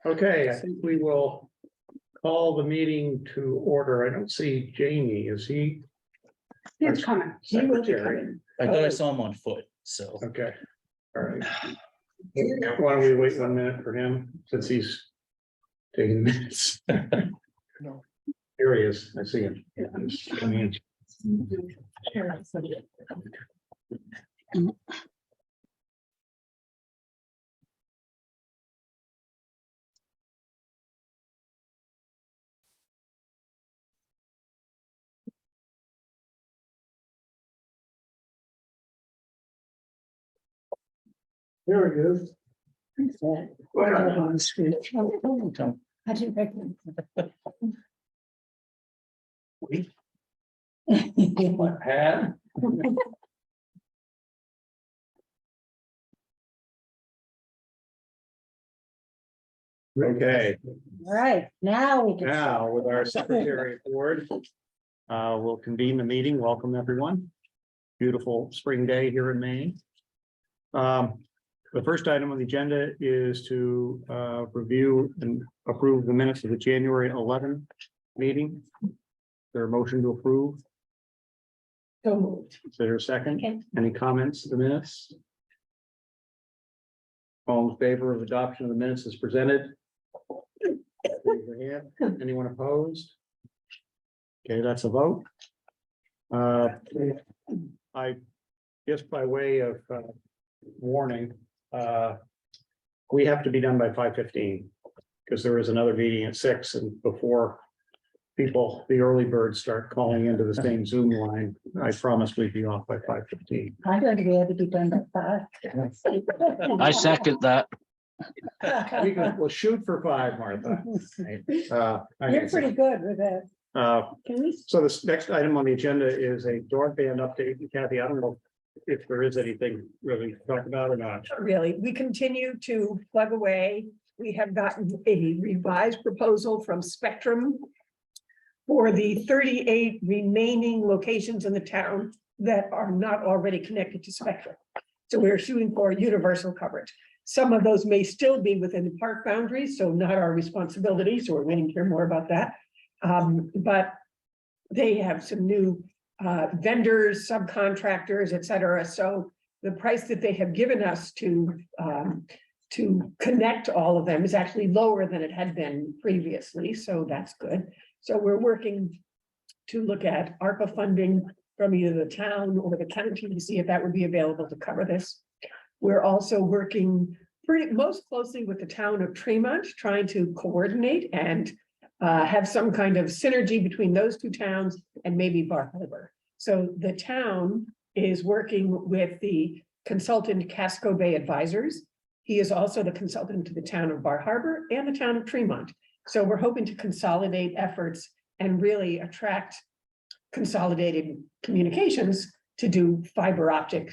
Okay, I think we will call the meeting to order. I don't see Jamie. Is he? It's coming. He will be Secretary. coming. I thought I saw him on foot, so. Okay, all right. Why don't we wait 1 minute for him since he's taking minutes? No. Here he is. I see him. He's coming in. There he is. I didn't recognize Pat? Okay, All right, now we can. now with our secretary board, we'll convene the meeting. Welcome, everyone. Beautiful spring day here in Maine. The first item on the agenda is to review and approve the minutes of the January 11 meeting. Is there a motion to approve? So moved. Is there a second? Okay. Any comments to the minutes? All in favor of adoption of the minutes as presented? Raise your hand. Anyone opposed? Okay, that's a vote. I guess by way of warning, we have to be done by 5:15 because there is another meeting at 6, and before people, the early birds start calling into the same Zoom line, I promised we'd be off by 5:15. I'm going to be able to be done by 5. I second that. We'll shoot for 5, Martha. You're pretty good with that. Can we? So this next item on the agenda is a broadband update. Kathy, I don't know if there is anything really to talk about or not. Not really. We continue to plug away. We have gotten a revised proposal from Spectrum for the 38 remaining locations in the town that are not already connected to Spectrum. So we're shooting for universal coverage. Some of those may still be within the park boundaries, so not our responsibility. So we're waiting to hear more about that. But they have some new vendors, subcontractors, et cetera. So the price that they have given us to connect all of them is actually lower than it had been previously. So that's good. So we're working to look at ARPA funding from either the town or the county to see if that would be available to cover this. We're also working most closely with the town of Tremont, trying to coordinate and have some kind of synergy between those two towns and maybe Bar Harbor. So the town is working with the consultant Casco Bay Advisors. He is also the consultant to the town of Bar Harbor and the town of Tremont. So we're hoping to consolidate efforts and really attract consolidated communications to do fiber optic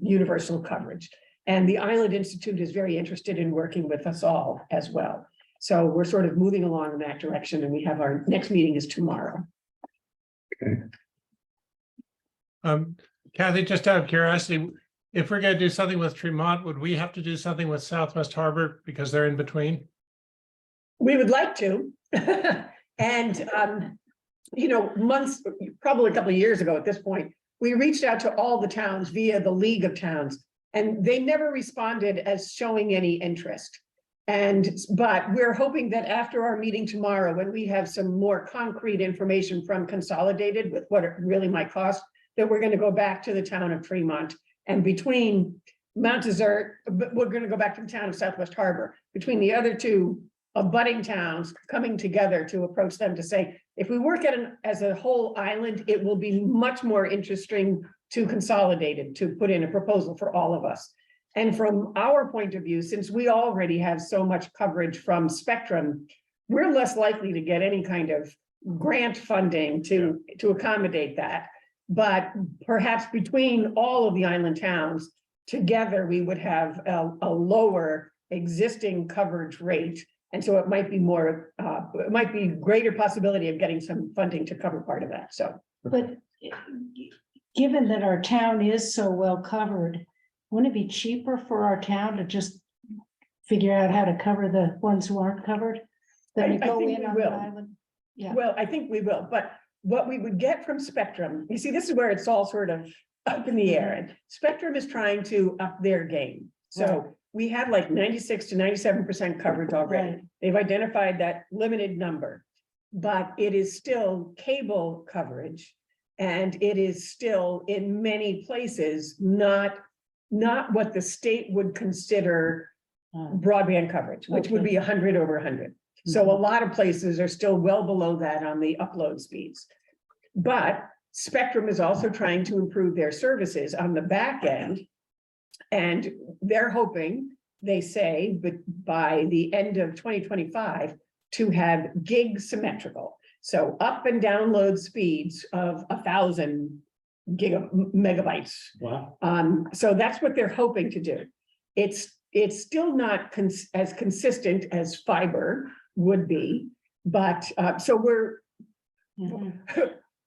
universal coverage. And the Island Institute is very interested in working with us all as well. So we're sort of moving along in that direction, and we have our next meeting is tomorrow. Kathy, just out of curiosity, if we're going to do something with Tremont, would we have to do something with Southwest Harbor because they're in between? We would like to. And, you know, probably a couple of years ago at this point, we reached out to all the towns via the League of Towns, and they never responded as showing any interest. But we're hoping that after our meeting tomorrow, when we have some more concrete information from Consolidated with what it really might cost, that we're going to go back to the town of Tremont, and between Mount Desert, we're going to go back to the town of Southwest Harbor, between the other two abutting towns coming together to approach them to say, if we work as a whole island, it will be much more interesting to Consolidated to put in a proposal for all of us. And from our point of view, since we already have so much coverage from Spectrum, we're less likely to get any kind of grant funding to accommodate that. But perhaps between all of the island towns together, we would have a lower existing coverage rate. And so it might be more, it might be greater possibility of getting some funding to cover part of that. So, But given that our town is so well covered, wouldn't it be cheaper for our town to just figure out how to cover the ones who aren't covered? Then I you go think in we on the will. island? Yeah. Well, I think we will, but what we would get from Spectrum, you see, this is where it's all sort of up in the air, and Spectrum is trying to up their game. Right. So we have like 96 to 97% coverage already. Right. They've identified that limited number, but it is still cable coverage. And it is still in many places, not what the state would consider broadband coverage, which would be 100 over 100. So a lot of places are still well below that on the upload speeds. But Spectrum is also trying to improve their services on the back end. And they're hoping, they say, but by the end of 2025, to have gig symmetrical. So up and download speeds of 1,000 megabytes. Wow. So that's what they're hoping to do. It's still not as consistent as fiber would be, but so we're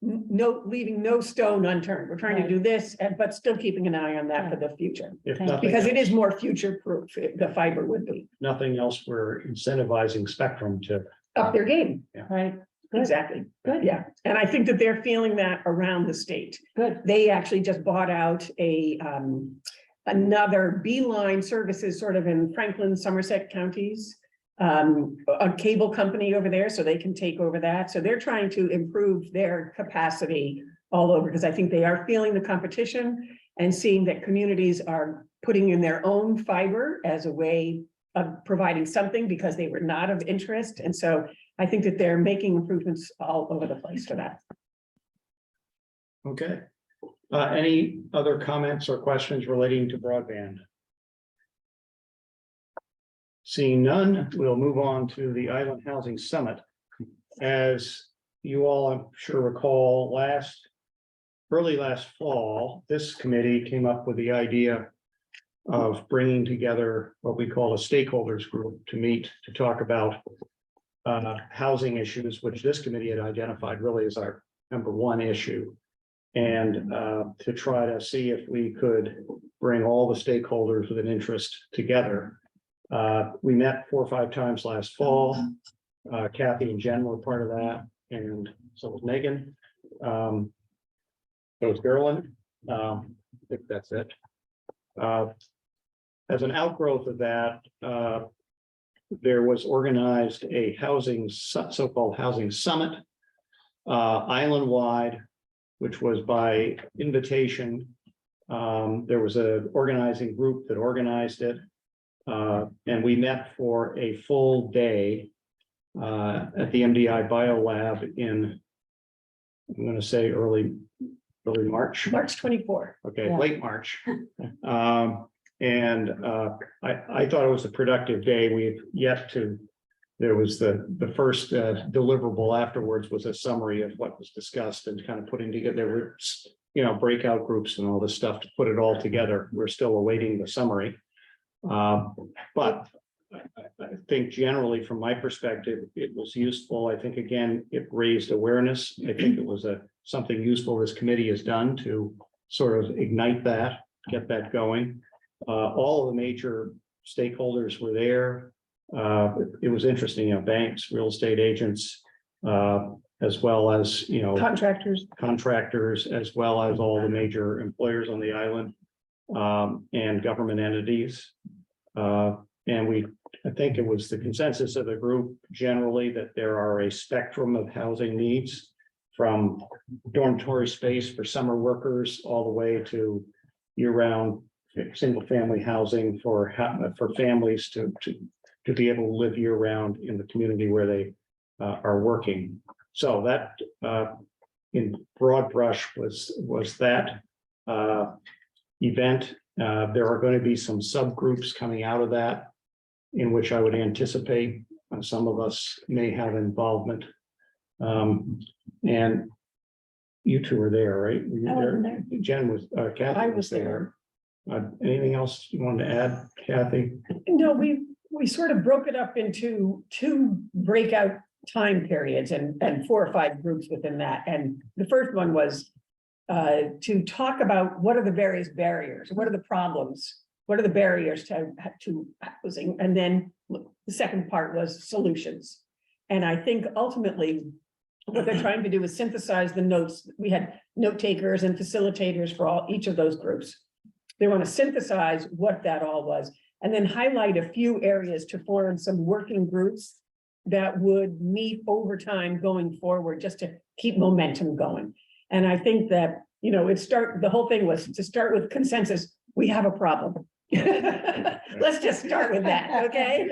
leaving no stone unturned. We're trying to do this, but still keeping an eye on that for the future. If Okay. nothing Because it else- is more future proof, the fiber would be nothing else, we're incentivizing Spectrum to. up their game. Right, good, Exactly. good, Yeah. And I think that they're feeling that around the state. good. They actually just bought out another Beeline Services sort of in Franklin, Somerset counties. A cable company over there, so they can take over that. So they're trying to improve their capacity all over, because I think they are feeling the competition and seeing that communities are putting in their own fiber as a way of providing something because they were not of interest. And so I think that they're making improvements all over the place for that. Okay. Any other comments or questions relating to broadband? Seeing none, we'll move on to the Island Housing Summit. As you all, I'm sure, recall, early last fall, this committee came up with the idea of bringing together what we call a stakeholders group to meet to talk about housing issues, which this committee had identified really as our number one issue. And to try to see if we could bring all the stakeholders with an interest together. We met 4 or 5 times last fall. Kathy and Jen were part of that, and so was Megan. So was Gerlin. I think that's it. As an outgrowth of that, there was organized a so-called housing summit, island-wide, which was by invitation. There was an organizing group that organized it. And we met for a full day at the MDI Biolab in, I'm going to say early March. March 24. Okay, Yeah. late March. I thought it was a productive day. We've yet to, there was the first deliverable afterwards was a summary of what was discussed and kind of putting together, breakout groups and all this stuff to put it all together. We're still awaiting the summary. But I think generally from my perspective, it was useful. I think, again, it raised awareness. I think it was something useful this committee has done to sort of ignite that, get that going. All of the major stakeholders were there. It was interesting, banks, real estate agents, as well as, contractors, as well as all the major employers on the island, and government entities. And I think it was the consensus of the group generally that there are a spectrum of housing needs, from dormitory space for summer workers all the way to year-round single-family housing for families to be able to live year-round in the community where they are working. So that, in broad brush, was that event. There are going to be some subgroups coming out of that, in which I would anticipate some of us may have involvement. And you two were there, right? Were you I wasn't there. Jen was, Kathy I was was there. Anything else you wanted to add, Kathy? No, we sort of broke it up into 2 breakout time periods and 4 or 5 groups within that. And the first one was to talk about what are the various barriers, what are the problems what are the barriers to housing? And then the second part was solutions. And I think ultimately, what they're trying to do is synthesize the notes. We had note takers and facilitators for each of those groups. They want to synthesize what that all was, and then highlight a few areas to form some working groups that would meet over time going forward, just to keep momentum going. And I think that, you know, the whole thing was to start with consensus. We have a problem. Let's just start with that, okay?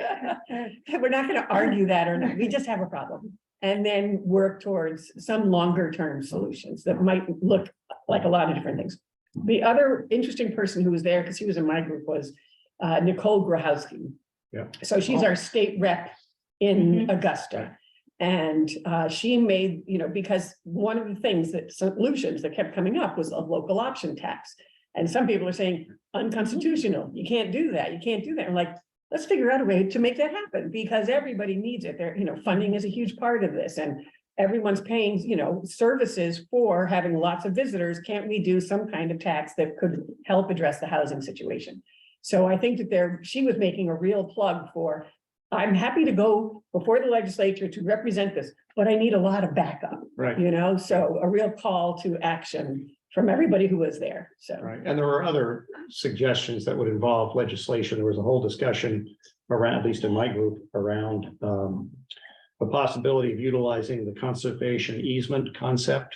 We're not going to argue that or not. We just have a problem. And then work towards some longer term solutions that might look like a lot of different things. The other interesting person who was there, because he was in my group, was Nicole Grahowski. Yeah. So she's our state rep in Augusta. And she made, you know, because one of the things solutions that kept coming up was a local option tax. And some people are saying unconstitutional. You can't do that. You can't do that. I'm like, let's figure out a way to make that happen, because everybody needs it. There, you know, funding is a huge part of this, and everyone's paying, you know, services for having lots of visitors. Can't we do some kind of tax that could help address the housing situation? So I think that she was making a real plug for, I'm happy to go before the legislature to represent this, but I need a lot of backup, Right. you know, so a real call to action from everybody who was there. So, Right, and there were other suggestions that would involve legislation. There was a whole discussion around, at least in my group, around the possibility of utilizing the conservation easement concept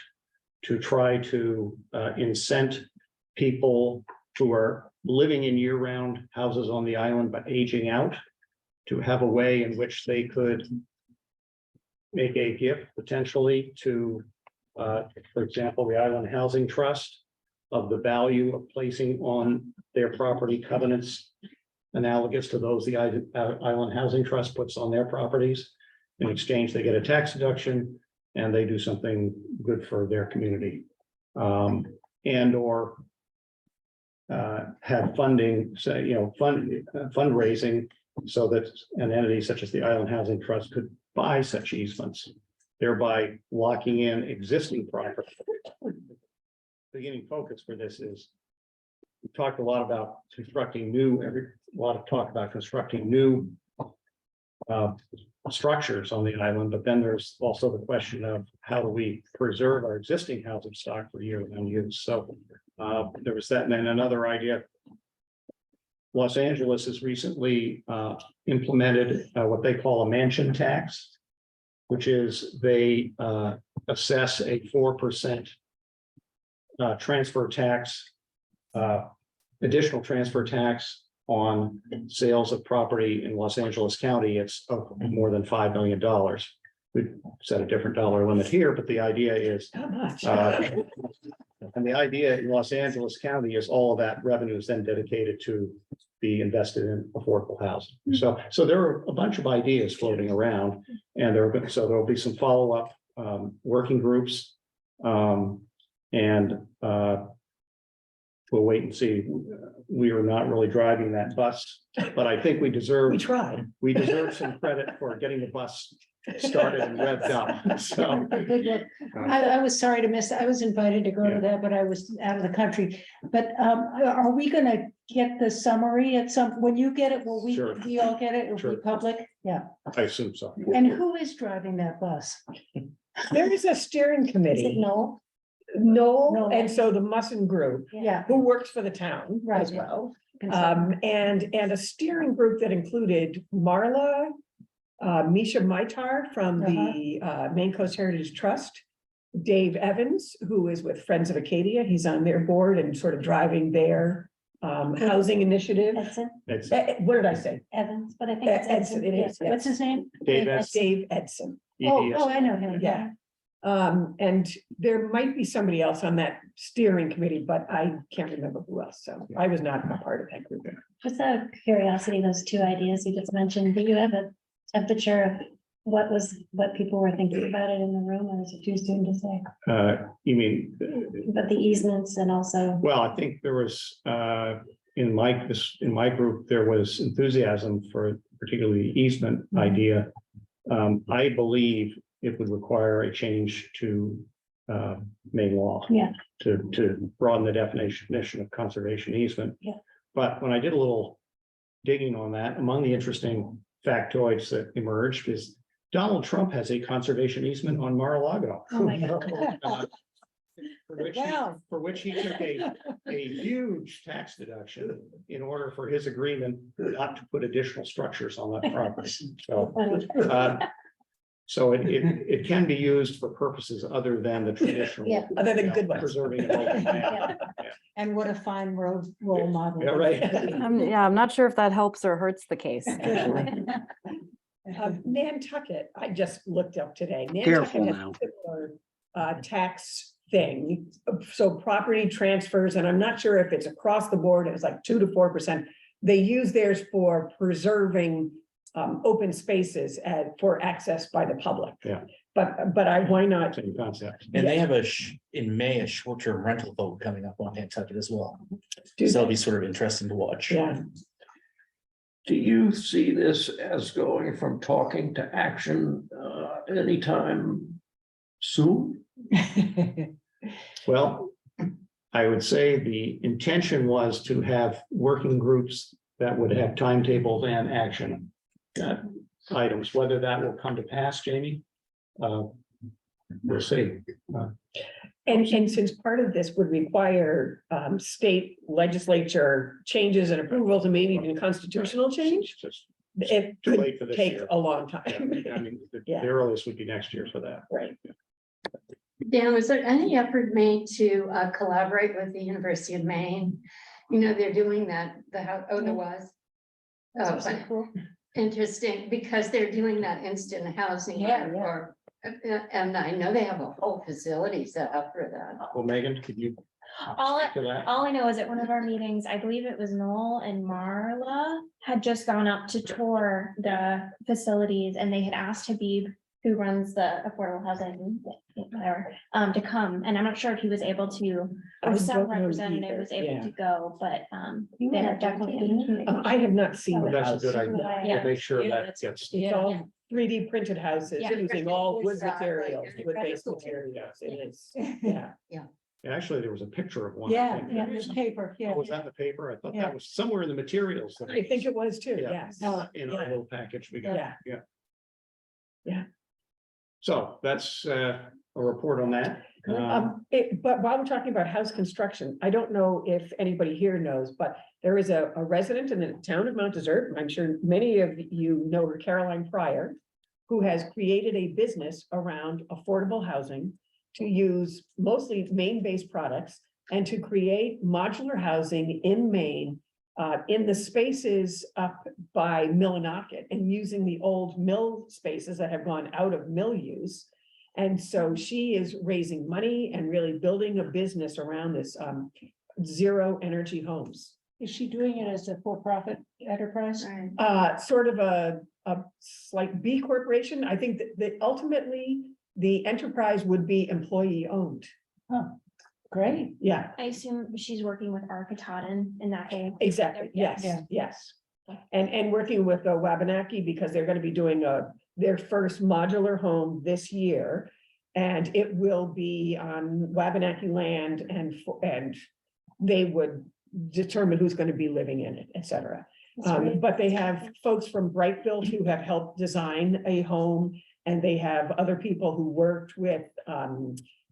to try to incent people who are living in year-round houses on the island but aging out, to have a way in which they could make a gift potentially to for example, the Island Housing Trust, of the value of placing on their property covenants analogous to those the Island Housing Trust puts on their properties. In exchange, they get a tax deduction and they do something good for their community. And or have funding, say, you know, fundraising so that an entity such as the Island Housing Trust could buy such easements, thereby locking in existing property. Beginning focus for this is, we talked a lot about constructing new, a lot of talk about constructing new structures on the island, but then there's also the question of how do we preserve our existing housing stock for year-round use. So there was that, and then another idea. Los Angeles has recently implemented what they call a mansion tax, which is they assess a 4% transfer tax, additional transfer tax on sales of property in Los Angeles County. It's of more than $5 million. We've set a different dollar limit here, but the idea is, how much? and the idea in Los Angeles County is all of that revenue is then dedicated to be invested in affordable housing. So there are a bunch of ideas floating around, and so there'll be some follow-up working groups, and we'll wait and see. We are not really driving that bus, but I think we deserve. We tried. We deserve some credit for getting the bus started and revved up. So I was sorry to miss, I was invited to go Yeah. to that, but I was out of the country. But are we gonna get the summary at when you get it, will Sure. we all get it? It'll Sure. be public? Yeah. I assume so. And who is driving that bus? There is a steering Is it committee, Noel? Noel, and so the Musson Group, Yeah. who works for the town Right. as well. Consultant. And a steering group that included Marla, Misha Maitar from the Maine Coast Heritage Trust, Dave Evans, who is with Friends of Acadia. He's on their board and sort of driving their housing initiative. Edson, What did I say? Evans, but I think it's Edson, Edson. it is, yes. What's his name? Dave Edson. Dave Edson. Oh, I know him. Yeah. And there might be somebody else on that steering committee, but I can't remember who else. So I was not a part of that group. Just out of curiosity, those two ideas you just mentioned, do you have a temperature of what people were thinking about it in the room, or is it too soon to say? You mean, But the easements and also, well, I think there was, in my group, there was enthusiasm for particularly the easement idea. I believe it would require a change to Maine law. Yeah. To broaden the definition of conservation easement. Yeah. But when I did a little digging on that, among the interesting factoids that emerged is Donald Trump has a conservation easement on Mar-a-Lago. Oh, my God. Uh, Wow. For which he took a huge tax deduction in order for his agreement not to put additional structures on that property. So, so it can be used for purposes other than the traditional. Yeah. Other than you know, good ones. Preserving an open land. And what a fine role model. Yeah, right. I'm not sure if that helps or hurts the case, actually. Nantucket, I just looked up today. Careful Nantucket has now. a similar tax thing. So property transfers, and I'm not sure if it's across the board, it's like 2 to 4%. They use theirs for preserving open spaces for access by the public. Yeah. But why not? Same concept. And they have in May, a short-term rental vote coming up on Nantucket as well. do So it'll that? be sort of interesting to watch. Yeah. Do you see this as going from talking to action anytime soon? Well, I would say the intention was to have working groups that would have timetables and action items. Whether that will come to pass, Jamie, we'll see. And since part of this would require state legislature changes and approvals and maybe even constitutional change, Just it too could late for this take year. a long Yeah, time. I mean, the Yeah. earliest would be next year for that. Right. Dan, was there any effort made to collaborate with the University of Maine? You know, they're doing that, there was. Oh, That's so but cool. interesting, because they're doing that instant housing. Yeah, for- And I know they have a whole facility set up for that. Well, Megan, could you All, speak to that? all I know is at one of our meetings, I believe it was Noel and Marla had just gone up to tour the facilities and they had asked Habib, who runs the affordable housing, whatever, to come. And I'm not sure if he was able to, I or some don't know representative either, was able yeah. to go, but You they were have there, definitely. I have not seen the That's a house. good idea. Yeah. Make sure Yeah, that that's- gets. It's all 3D printed houses Yeah. using all wood Exactly. materials, wood-based Incredible. materials. It is, yeah. Actually, there was a picture of one. I Yeah, think. yeah, there's paper, yeah. Was that in the paper? I thought Yeah. that was somewhere in the materials. that I think it was too, Yeah. yes. In our Yeah. little package we got. Yeah. So that's a report on that. But while we're talking about house construction, I don't know if anybody here knows, but there is a resident in the town of Mount Desert. I'm sure many of you know her, Caroline Pryor, who has created a business around affordable housing to use mostly Maine-based products and to create modular housing in Maine in the spaces up by Millinocket and using the old mill spaces that have gone out of mill use. And so she is raising money and really building a business around this zero energy homes. Is she doing it as a for-profit enterprise? Right. Sort of a slight B corporation. I think that ultimately the enterprise would be employee owned. Great. Yeah, I assume she's working with Architauden in that whole. exactly. Yes, Yeah. yes. And working with Wabanaki because they're going to be doing their first modular home this year. And it will be on Wabanaki land and they would determine who's going to be living in it, et cetera. But they have folks from Brightville who have helped design a home. And they have other people who worked with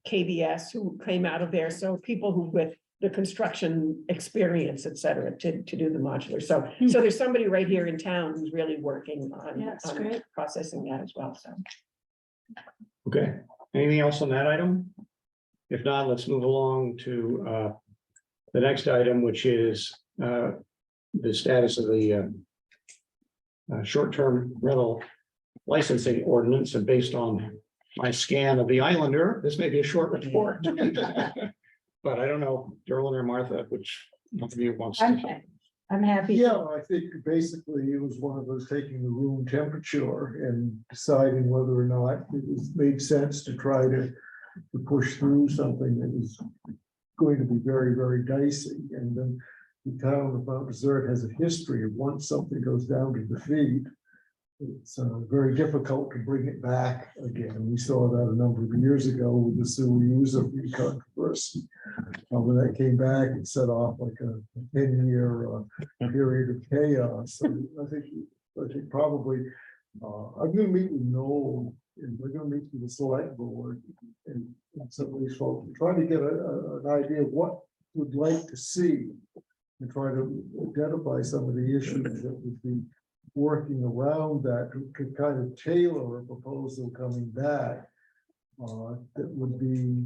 KBS who came out of there. So people who with the construction experience, et cetera, to do the modular. So there's somebody right here in town who's really working on, Yeah, that's on great. processing that as well. So. Okay, anything else on that item? If not, let's move along to the next item, which is the status of the short-term rental licensing ordinance, and based on my scan of the Islander, this may be a short report. But I don't know, Geraldine or Martha, which one of you wants to? I'm happy. Yeah, I think basically it was one of us taking the room temperature and deciding whether or not made sense to try to push through something that was going to be very, very dicey. And then the town of Mount Desert has a history of once something goes down to defeat, it's very difficult to bring it back again. We saw that a number of years ago with the sewer user fee controversy. When that came back, it set off like a 10-year period of chaos. And I think probably I'm going to meet with Noel, and we're going to meet with the select board and some of these folks, and try to get an idea of what we'd like to see, and try to identify some of the issues that would be working around that could kind of tailor a proposal coming back that would be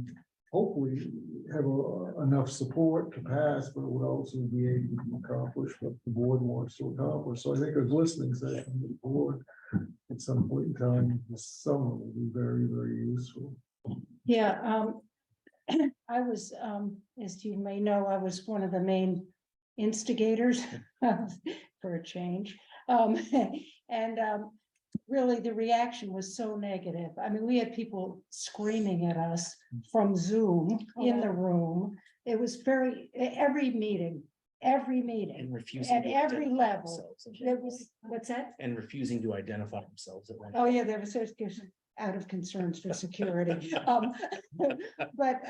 hopefully have enough support to pass, but would also be able to accomplish what the board wants to accomplish. So I think a listening session with the board at some point in time this summer will be very, very useful. Yeah, I was, as you may know, I was one of the main instigators for a change. And really the reaction was so negative. I mean, we had people screaming at us from Zoom in the room. It was every meeting, And refusing. at to every identify level. themselves. There was, what's that? And refusing to identify themselves at one. Oh, yeah, there was out of concerns for security. But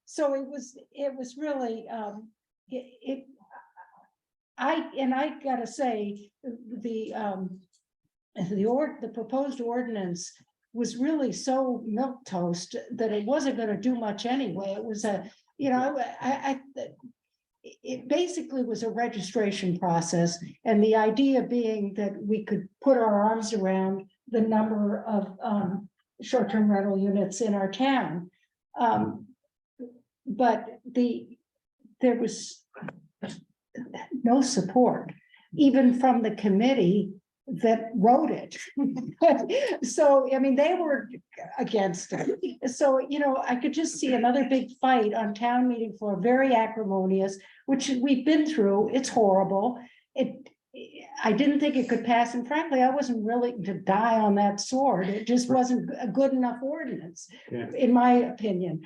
so it was really I gotta say, the proposed ordinance was really so milquetoast that it wasn't gonna do much anyway. It was it basically was a registration process, and the idea being that we could put our arms around the number of short-term rental units in our town. But there was no support, even from the committee that wrote it. So, I mean, they were against it. So, I could just see another big fight on town meeting floor, very acrimonious, which we've been through. It's horrible. I didn't think it could pass, and frankly, I wasn't willing to die on that sword. It just wasn't a good enough ordinance, in my opinion.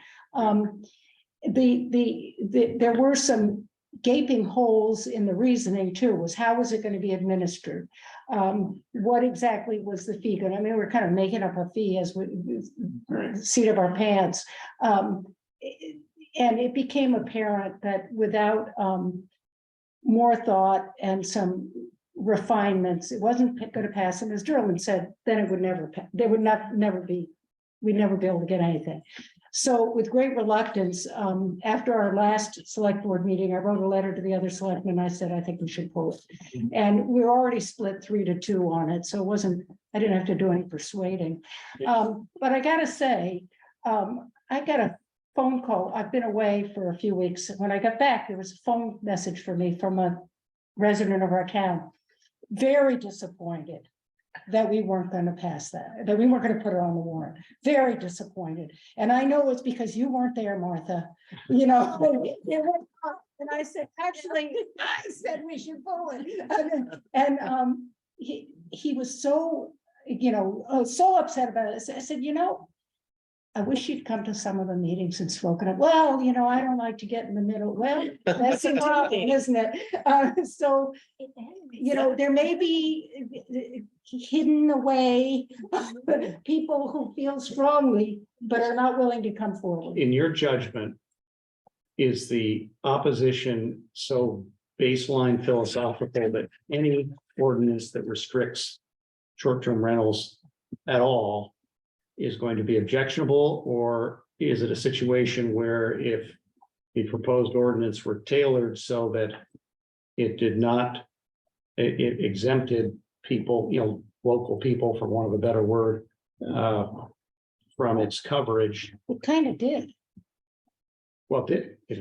There were some gaping holes in the reasoning too. Was how was it going to be administered? What exactly was the fee going? I mean, we're kind of making up a fee as we seat of our pants, and it became apparent that without more thought and some refinements, it wasn't going to pass. And as Derwin said, then it would never, we'd never be able to get anything. So with great reluctance, after our last select board meeting, I wrote a letter to the other selectmen. I said, I think we should pull it. And we were already split 3-2 on it. So it wasn't, I didn't have to do any persuading. But I gotta say, I got a phone call. I've been away for a few weeks. When I got back, there was a phone message for me from a resident of our town. Very disappointed that we weren't going to pass that we weren't going to put it on the warrant. Very disappointed. And I know it's because you weren't there, Martha. And I said, actually, I said we should pull it. And he was so, so upset about it. I said, I wish you'd come to some of the meetings and spoken of, well, I don't like to get in the middle. Well, that's a problem, isn't it? So, there may be hidden away people who feel strongly, but are not willing to come forward. In your judgment, is the opposition so baseline philosophical that any ordinance that restricts short-term rentals at all is going to be objectionable, or is it a situation where if the proposed ordinance were tailored so that it did not, it exempted people, local people, for want of a better word, from its coverage? It kind of did. Well, as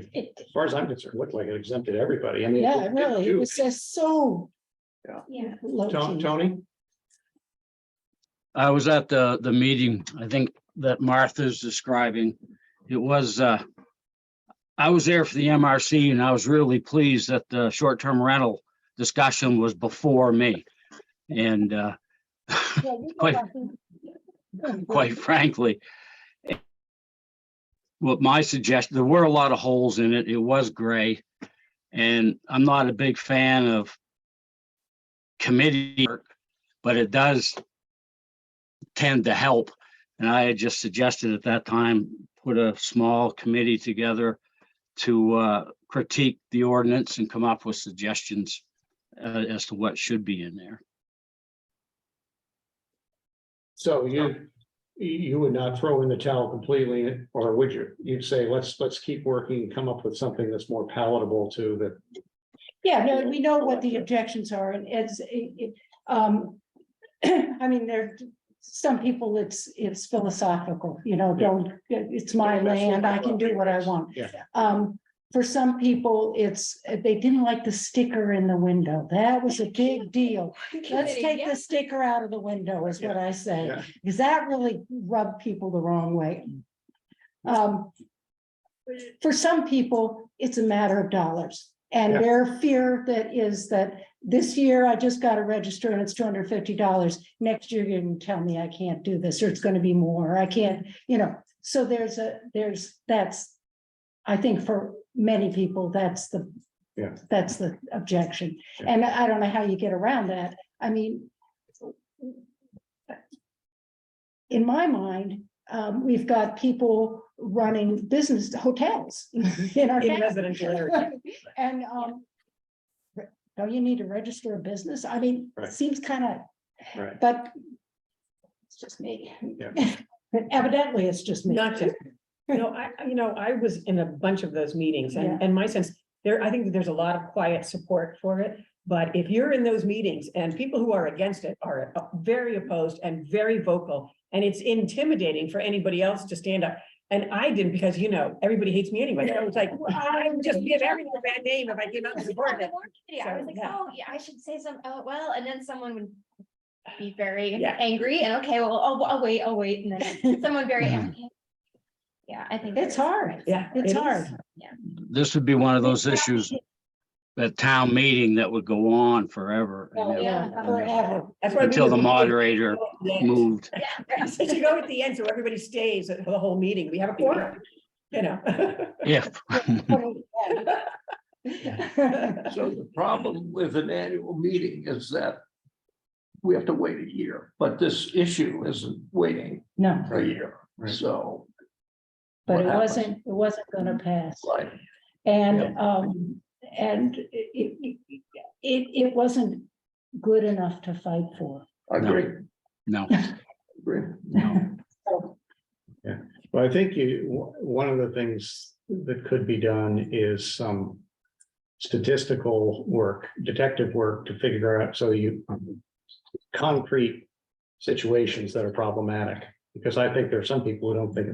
far as I'm concerned, it looked like it exempted everybody. I mean, Yeah, really, it was just so. Yeah. low-key. Tony? I was at the meeting, I think that Martha's describing. It was, I was there for the MRC, and I was really pleased that the short-term rental discussion was before me. And quite frankly, what my suggestion, there were a lot of holes in it. It was gray. And I'm not a big fan of committee work. but it does tend to help. And I had just suggested at that time, put a small committee together to critique the ordinance and come up with suggestions as to what should be in there. So you would not throw in the towel completely, or would you? You'd say, let's keep working, come up with something that's more palatable to the. Yeah, no, we know what the objections are, and I mean, some people, it's philosophical, don't, it's my land, I can do what I want. Yeah. For some people, they didn't like the sticker in the window. That was a big deal. Let's take the sticker out of the window is what I say, Yeah. because that really rubbed people the wrong way. For some people, it's a matter of dollars. And Yeah. their fear is that this year I just got to register and it's $250. Next year you're going to tell me I can't do this, or it's going to be more. I can't, so that's, I think for many people, that's the objection. Yeah. And I don't know how you get around that. I mean, in my mind, we've got people running business hotels in our In town. residential area. And don't you need to register a business? I mean, Right. it seems kind of, Right. but it's just me. Yeah. Evidently, it's just me. Not just, I was in a bunch of those meetings Yeah. and my sense, I think that there's a lot of quiet support for it. But if you're in those meetings and people who are against it are very opposed and very vocal, and it's intimidating for anybody else to stand up. And I didn't, because everybody hates me anyway. I was like, I would just give everyone a bad name if I came out and supported it. I was like, Yeah. oh, yeah, I should say some, oh, well, and then someone would be very Yeah. angry and okay, well, I'll wait, and then someone very angry. Yeah, I think It's hard. Yeah. It's it is. hard. This would be one of those issues at town meeting that would go on forever. and Oh, yeah, ever, forever. That's what I mean Until the with moderator Yeah. moved. So you go at the end, so everybody stays at the whole meeting. We have a quorum, If, So the problem with an annual meeting is that we have to wait a year, but this issue isn't waiting No, a year, Right. so. but what it happens? wasn't gonna pass. Like, And it wasn't good enough to fight for. I agree, no, agree. no. Well, I think one of the things that could be done is some statistical work, detective work to figure out, concrete situations that are problematic, because I think there are some people who don't think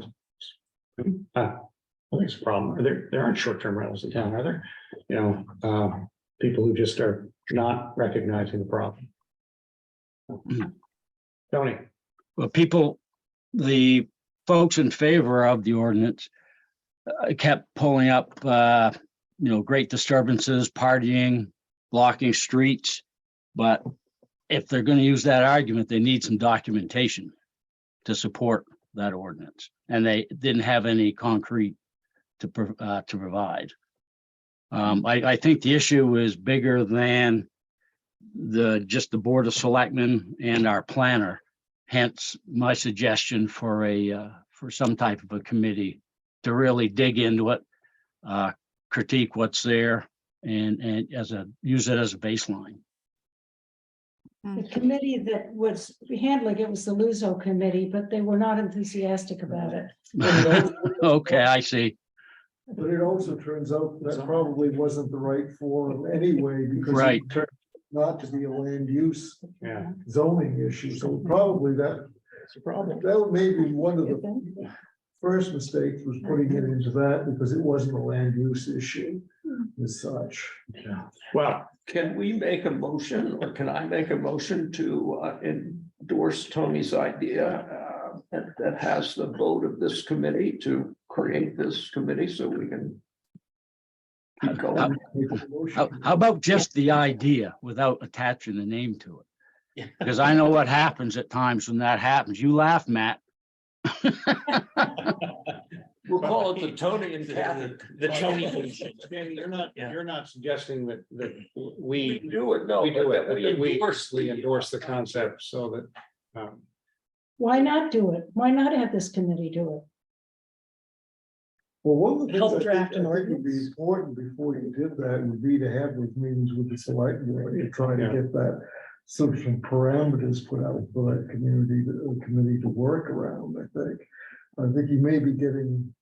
it's a problem. There aren't short-term rentals in town, are there? People who just are not recognizing the problem. Tony. Well, the folks in favor of the ordinance kept pulling up, great disturbances, partying, blocking streets. But if they're going to use that argument, they need some documentation to support that ordinance. And they didn't have any concrete to provide. I think the issue is bigger than just the Board of Selectmen and our planner. Hence my suggestion for some type of a committee to really dig into it, critique what's there, and use it as a baseline. The committee that was handling it was the Luso committee, but they were not enthusiastic about it. Okay, I see. But it also turns out that probably wasn't the right forum anyway, because Right. it turned not to be a land use Yeah. zoning issue, so probably That's a problem. that may be one of the first mistakes, was putting it into that, because it wasn't a land use issue as such. Well, Can we make a motion, or can I make a motion to endorse Tony's idea that has the vote of this committee to create this committee so we can keep going? How about just the idea without attaching a name to it? Because I know what happens at times when that happens. You laugh, Matt. We'll call it the Tony and Kathy. The Tony Commission. Jamie, Yeah. you're not suggesting that We we do it, no. we do but it, that but that we endorse we endorse the concept so that. Why not do it? Why not have this committee do it? Well, one of the things Help I think draft an would be ordinance. important before you did that would be to have those meetings with the select board and try to Yeah. get that. Some parameters put out for that committee to work around, I think you may be getting.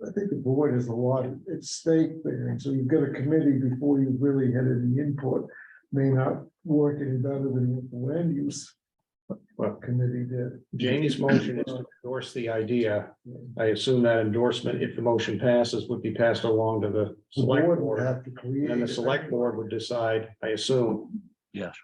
I think the board has a lot at stake there, and so you've got a committee before you've really had any input. May not work any better than what the land use committee did. Jamie's motion is to endorse the idea. I assume that endorsement, if the motion passes, would be passed along to the The select board would board. have to create. And the it. select board would decide, I assume, Yes.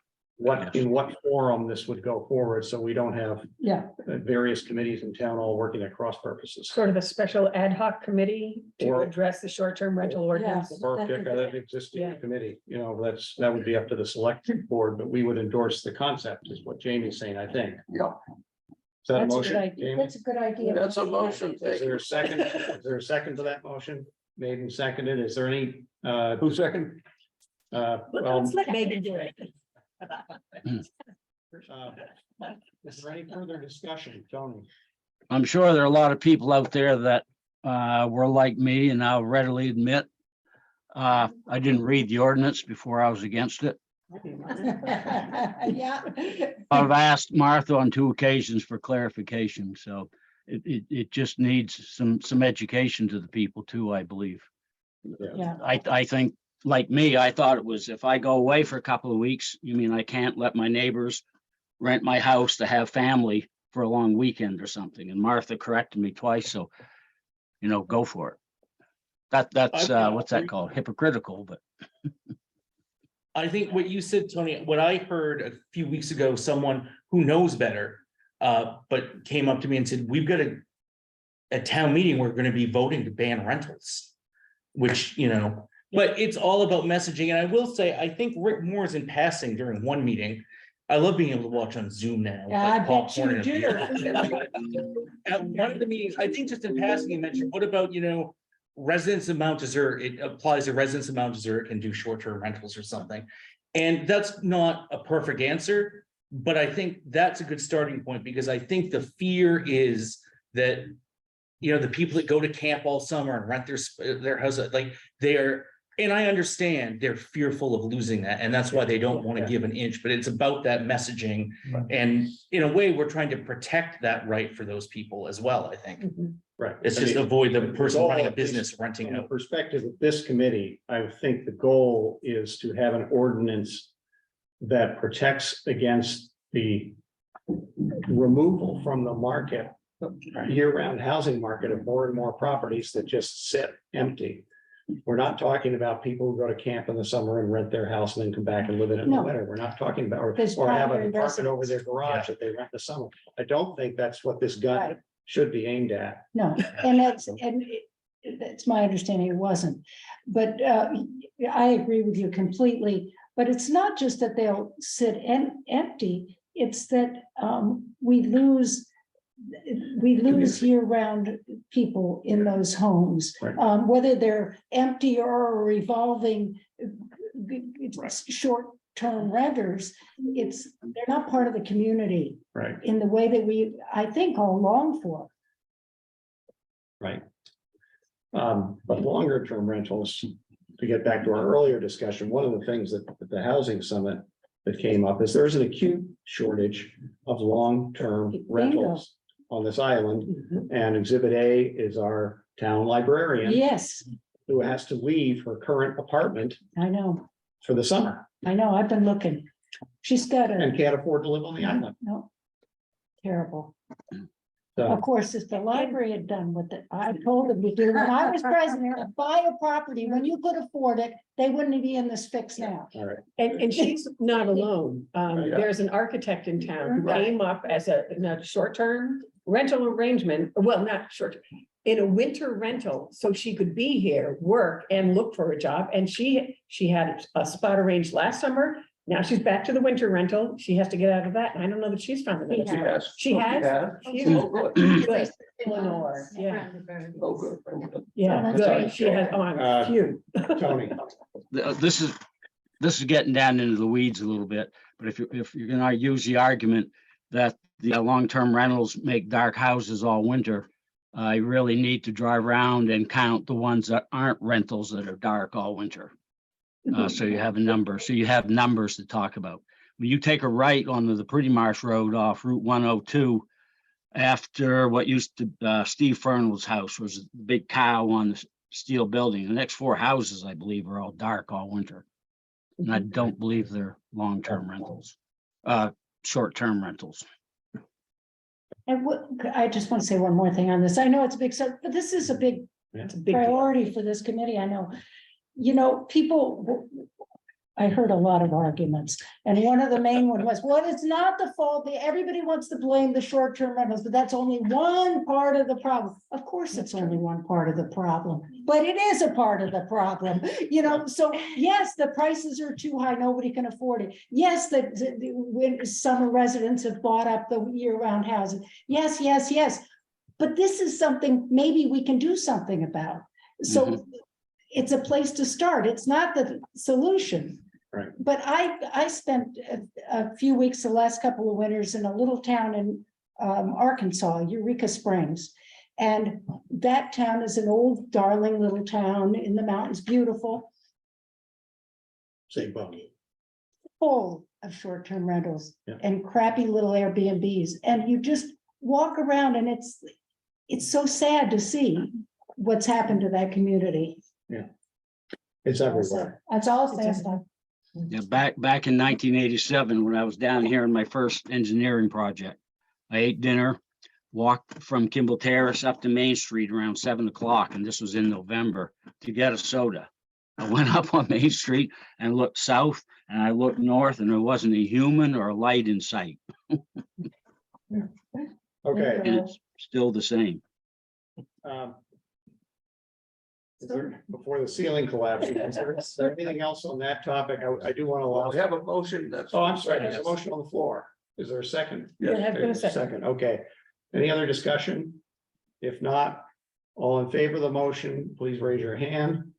in what forum this would go forward, so we don't have Yeah, various committees in town all working at cross purposes. Sort of a special ad hoc committee to Or- address the short-term rental ordinance. Yes. Or That's pick a good- an existing Yeah. committee, that would be up to the select board, but we would endorse the concept, is what Jamie's saying, I think. Yeah, Is that a that's a good motion, idea. Jamie? That's a good idea. that's a motion. Is there a second? Is there a second to that motion? Made and seconded. Is there any, Who's second? Let's let Megan do it. Is there any further discussion, Tony? I'm sure there are a lot of people out there that were like me, and I'll readily admit I didn't read the ordinance before I was against it. Yeah. I've asked Martha on 2 occasions for clarification, so it just needs some education to the people too, I believe. Yeah. I think, like me, I thought it was, if I go away for a couple of weeks, you mean I can't let my neighbors rent my house to have family for a long weekend or something? And Martha corrected me twice, so, go for it. That's what's that called? Hypocritical, but. I think what you said, Tony, what I heard a few weeks ago, someone who knows better, but came up to me and said, we've got a town meeting, we're gonna be voting to ban rentals. Which, but it's all about messaging. And I will say, I think Rick Moore's in passing during one meeting. I love being able to watch on Zoom now. with, Yeah, like, I bet popcorn you and a do. beer. At one of the meetings, I think just in passing, he mentioned, what about, residents of Mount Desert, it applies to residents of Mount Desert can do short-term rentals or something. And that's not a perfect answer, but I think that's a good starting point, because I think the fear is that, the people that go to camp all summer and rent their house, like and I understand they're fearful of losing that, and that's why they don't want to give an inch, but it's about that messaging. Right. And in a way, we're trying to protect that right for those people as well, I think. Right. It's just avoid the person running a business renting From the out. perspective of this committee, I think the goal is to have an ordinance that protects against the removal from the market, year-round housing market, of more and more properties that just sit empty. We're not talking about people who go to camp in the summer and rent their house and then come back and live in it in the No. winter. We're not talking about, or There's have an primary apartment over their residence. garage that they rent in the summer. I don't think that's what this gun Right. should be aimed at. No, and that's my understanding, it wasn't. But I agree with you completely, but it's not just that they'll sit empty, it's that we lose year-round people in those homes. Right. Whether they're empty or a revolving Right. short-term renters, they're not part of the community Right. in the way that I think, all long for. Right. But longer term rentals, to get back to our earlier discussion, one of the things that the housing summit that came up is there's an acute shortage of long-term rentals on this island. And Exhibit A is our town librarian Yes, who has to leave her current apartment I know, for the summer I've been looking. She's got and a, can't afford to live on the island. no, terrible. So, Of course, if the library had done what I told them to do, when I was president, buy a property, when you could afford it, they wouldn't be in this fix now. all right. And she's not alone. Yeah. There's an architect in town who Right. came up as in a short-term rental arrangement, well, not short, in a winter rental, so she could be here, work and look for a job. And she had a spot arranged last summer Now she's back to the winter rental. She has to get out of that. And I don't know that she's found it. She has. She has? She has? Oh, good. Good. Eleanor. Yeah. Oh, good. Oh, good. Yeah, that's good. great. She has, oh, I'm Uh, phew. Tony, This is getting down into the weeds a little bit, but if you're gonna use the argument that the long-term rentals make dark houses all winter, I really need to drive around and count the ones that aren't rentals that are dark all winter. So you have a number, so you have numbers to talk about. When you take a right onto the Pretty Marsh Road off Route 102, after what used to, Steve Fernald's house was the big cow on the steel building. The next 4 houses, I believe, are all dark all winter. And I don't believe they're long-term rentals, short-term rentals. And I just want to say one more thing on this. I know it's a big subject, but this is a big It's a big deal. priority for this committee. I know. You know, people, I heard a lot of arguments, and one of the main one was, well, it's not the fault. Everybody wants to blame the short-term rentals, but that's only one part of the problem. Of course, it's only one part of the problem, but it is a part of the problem, you know? So yes, the prices are too high. Nobody can afford it. Yes, when summer residents have bought up the year-round houses. Yes, yes, yes. But this is something maybe we can do something about. So it's a place to start. It's not the solution. Right. But I spent a few weeks, the last couple of winters, in a little town in Arkansas, Eureka Springs. And that town is an old darling little town in the mountains, beautiful, say Bonnie. full of short-term rentals Yeah. and crappy little Airbnbs. And you just walk around and it's so sad to see what's happened to that community. It's everywhere. That's all I'll say. Yeah, back in 1987, when I was down here in my first engineering project, I ate dinner, walked from Kimball Terrace up to Main Street around 7 o'clock, and this was in November, to get a soda. I went up on Main Street and looked south, and I looked north, and there wasn't a human or a light in sight. Okay. And it's still the same. Is there, before the ceiling collapses, is there anything else on that topic? I do want to allow. We have a motion that's. Oh, I'm sorry, there's a motion on the floor. Is there a second? Yeah, have a second. Second, okay. Any other discussion? If not, all in favor of the motion, please raise your hand.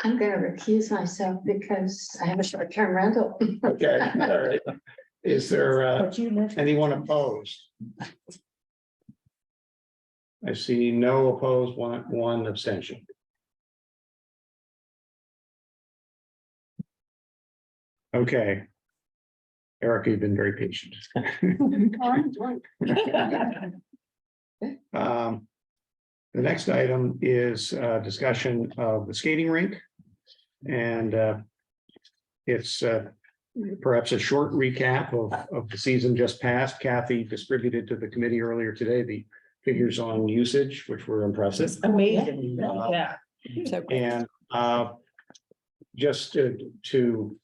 I'm gonna recuse myself because I have a short-term rental. Okay, all right. Is there But you live. anyone opposed? I see no opposed, one abstention. Okay. Erica, you've been very patient. The next item is discussion of the skating rink. And it's perhaps a short recap of the season just passed. Kathy distributed to the committee earlier today the figures on usage, which were impressive. Amazing. Yeah. And just to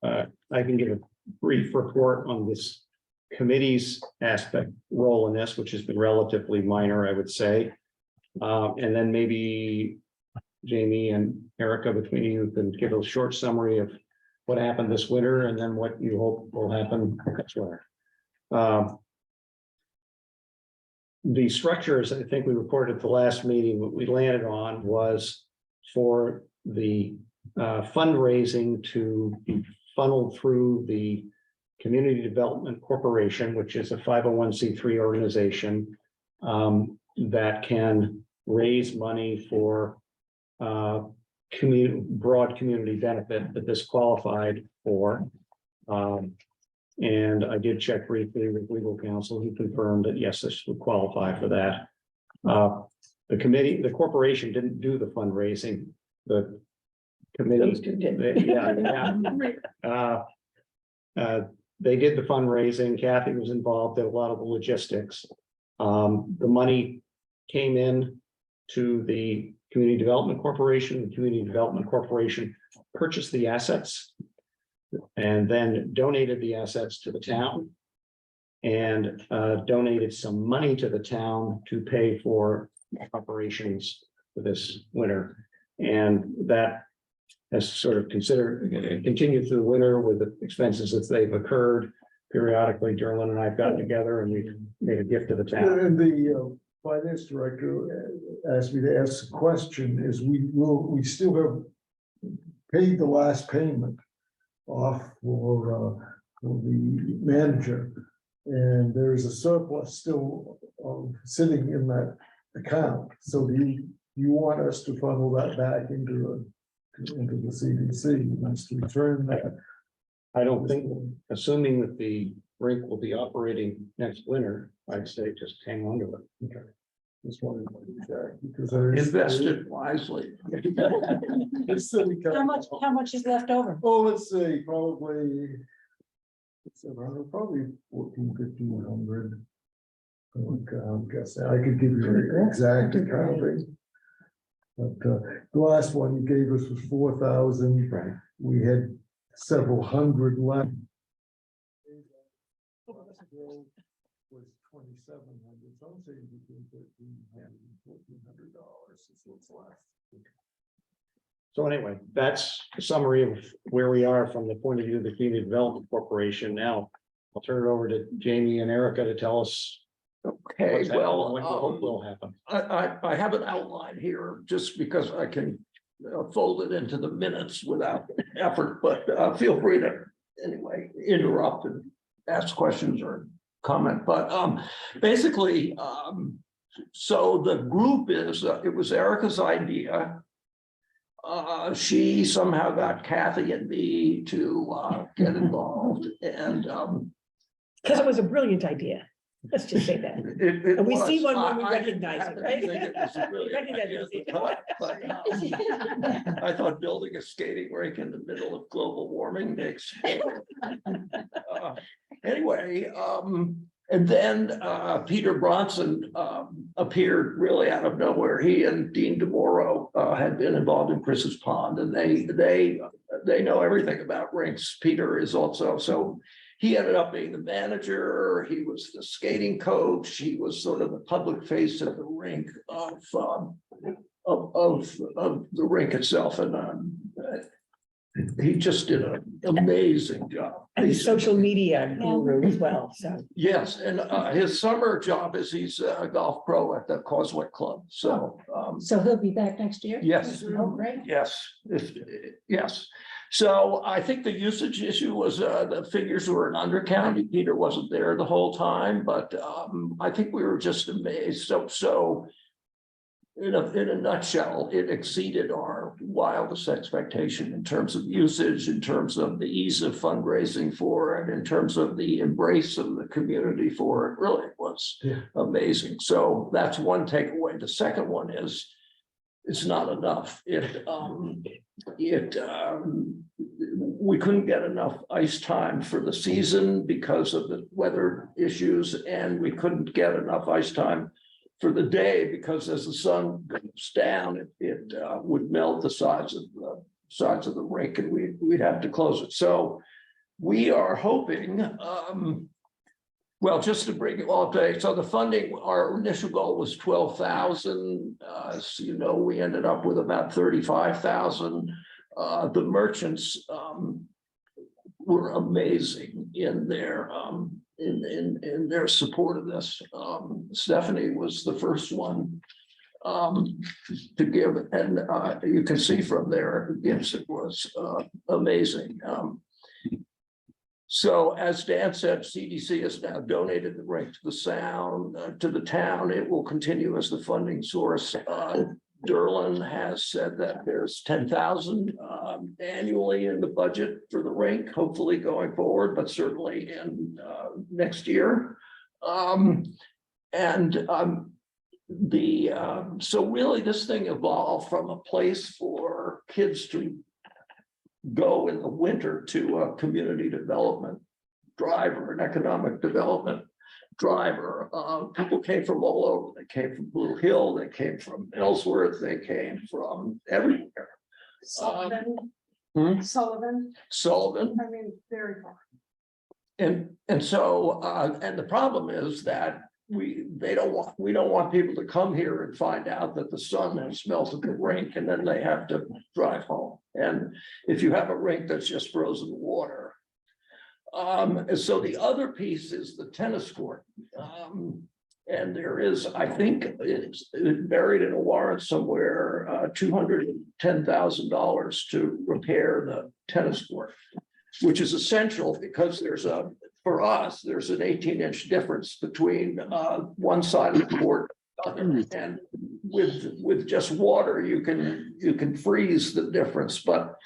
I can give a brief report on this committee's aspect role in this, which has been relatively minor, I would say. And then maybe Jamie and Erica, between you, can give a short summary of what happened this winter and then what you hope will happen next winter. The structures, I think we reported at the last meeting, what we landed on was for the fundraising to be funneled through the Community Development Corporation, which is a 501c3 organization that can raise money for broad community benefit that this qualified for. And I did check briefly with legal counsel, who confirmed that yes, this would qualify for that. The corporation didn't do the fundraising, the committee. Those two did. They did the fundraising. Kathy was involved in a lot of the logistics. The money came in to the Community Development Corporation. The Community Development Corporation purchased the assets and then donated the assets to the town and donated some money to the town to pay for operations for this winter. And that as sort of continue through the winter with the expenses that they've occurred periodically. Derlin and I've gotten together and we made a gift to the town. And the finance director asked me to ask the question, is we still have paid the last payment off for the manager. And there's a surplus still sitting in that account. So do you want us to funnel that back into the CDC? You must return that. I don't think, assuming that the rink will be operating next winter, I'd say just hang on to it. Okay. Just wanted to check because there's Invested wisely. How much is left over? Oh, let's say probably. It's around probably 1,400, 1,500. I'm guessing I could give you an exact accounting. But the last one you gave us was 4,000. Right. We had several hundred left. Was 2,700. So I'm saying between $1,300 and $1,400 is what's left. So anyway, that's a summary of where we are from the point of view of the Community Development Corporation. Now, I'll turn it over to Jamie and Erica to tell us. Okay, what's happening and well, what we hope will happen. I have an outline here just because I can fold it into the minutes without effort, but feel free to anyway interrupt and ask questions or comment. But basically, so the group is, it was Erica's idea. She somehow got Kathy and me to get involved, and Because it was a brilliant idea. Let's just say that. And we see one when we recognize it, right? Recognize it. I thought building a skating rink in the middle of global warming makes. Anyway, and then Peter Bronson appeared really out of nowhere. He and Dean DeMoro had been involved in Chris's Pond, and they know everything about rinks. Peter is also, so he ended up being the manager. He was the skating coach. He was sort of the public face of the rink of the rink itself, and he just did an amazing job. And he's social media guru as well, so. Yes, and his summer job is he's a golf pro at the Causeway Club, so. So he'll be back next year? Yes. Oh, great. Yes, yes. So I think the usage issue was the figures were an undercount. Peter wasn't there the whole time, but I think we were just amazed. So in a nutshell, it exceeded our wildest expectation in terms of usage, in terms of the ease of fundraising for it, in terms of the embrace of the community for it. Really was amazing. So that's one takeaway. The second one is it's not enough. We couldn't get enough ice time for the season because of the weather issues, and we couldn't get enough ice time for the day because as the sun goes down, it would melt the sides of the rink, and we'd have to close it. So we are hoping. Well, just to bring it all day, so the funding, our initial goal was 12,000. So, you know, we ended up with about 35,000. The merchants were amazing in their in their support of this. Stephanie was the first one to give, and you can see from their gifts it was amazing. So as Dan said, CDC has now donated the rink to the town. It will continue as the funding source. Derlin has said that there's 10,000 annually in the budget for the rink, hopefully going forward, but certainly in next year. So really this thing evolved from a place for kids to go in the winter to a community development driver, an economic development driver. People came from all over. They came from Blue Hill, they came from Ellsworth, they came from everywhere. Sullivan. Hmm? Sullivan, Sullivan. I mean, very far. And so, and the problem is that we don't want people to come here and find out that the sun has melted the rink and then they have to drive home. And if you have a rink that's just frozen water. So the other piece is the tennis court. And there is, I think it's buried in a warrant somewhere, $210,000 to repair the tennis court, which is essential because for us, there's an 18-inch difference between one side of the court and with just water, you can freeze the difference, but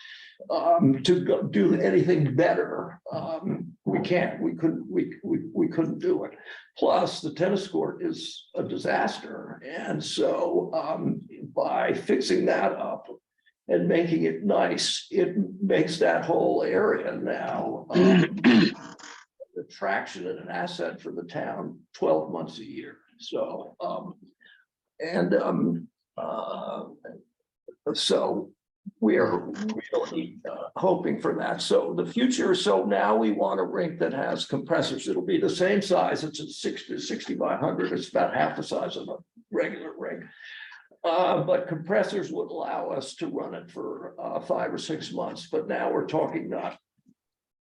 to do anything better, we can't. We couldn't do it. Plus, the tennis court is a disaster, and so by fixing that up and making it nice, it makes that whole area now attraction and an asset for the town 12 months a year. So so we're really hoping for that. So the future, so now we want a rink that has compressors. It'll be the same size. It's a 60 by 100. It's about half the size of a regular rink. But compressors would allow us to run it for 5 or 6 months. But now we're talking not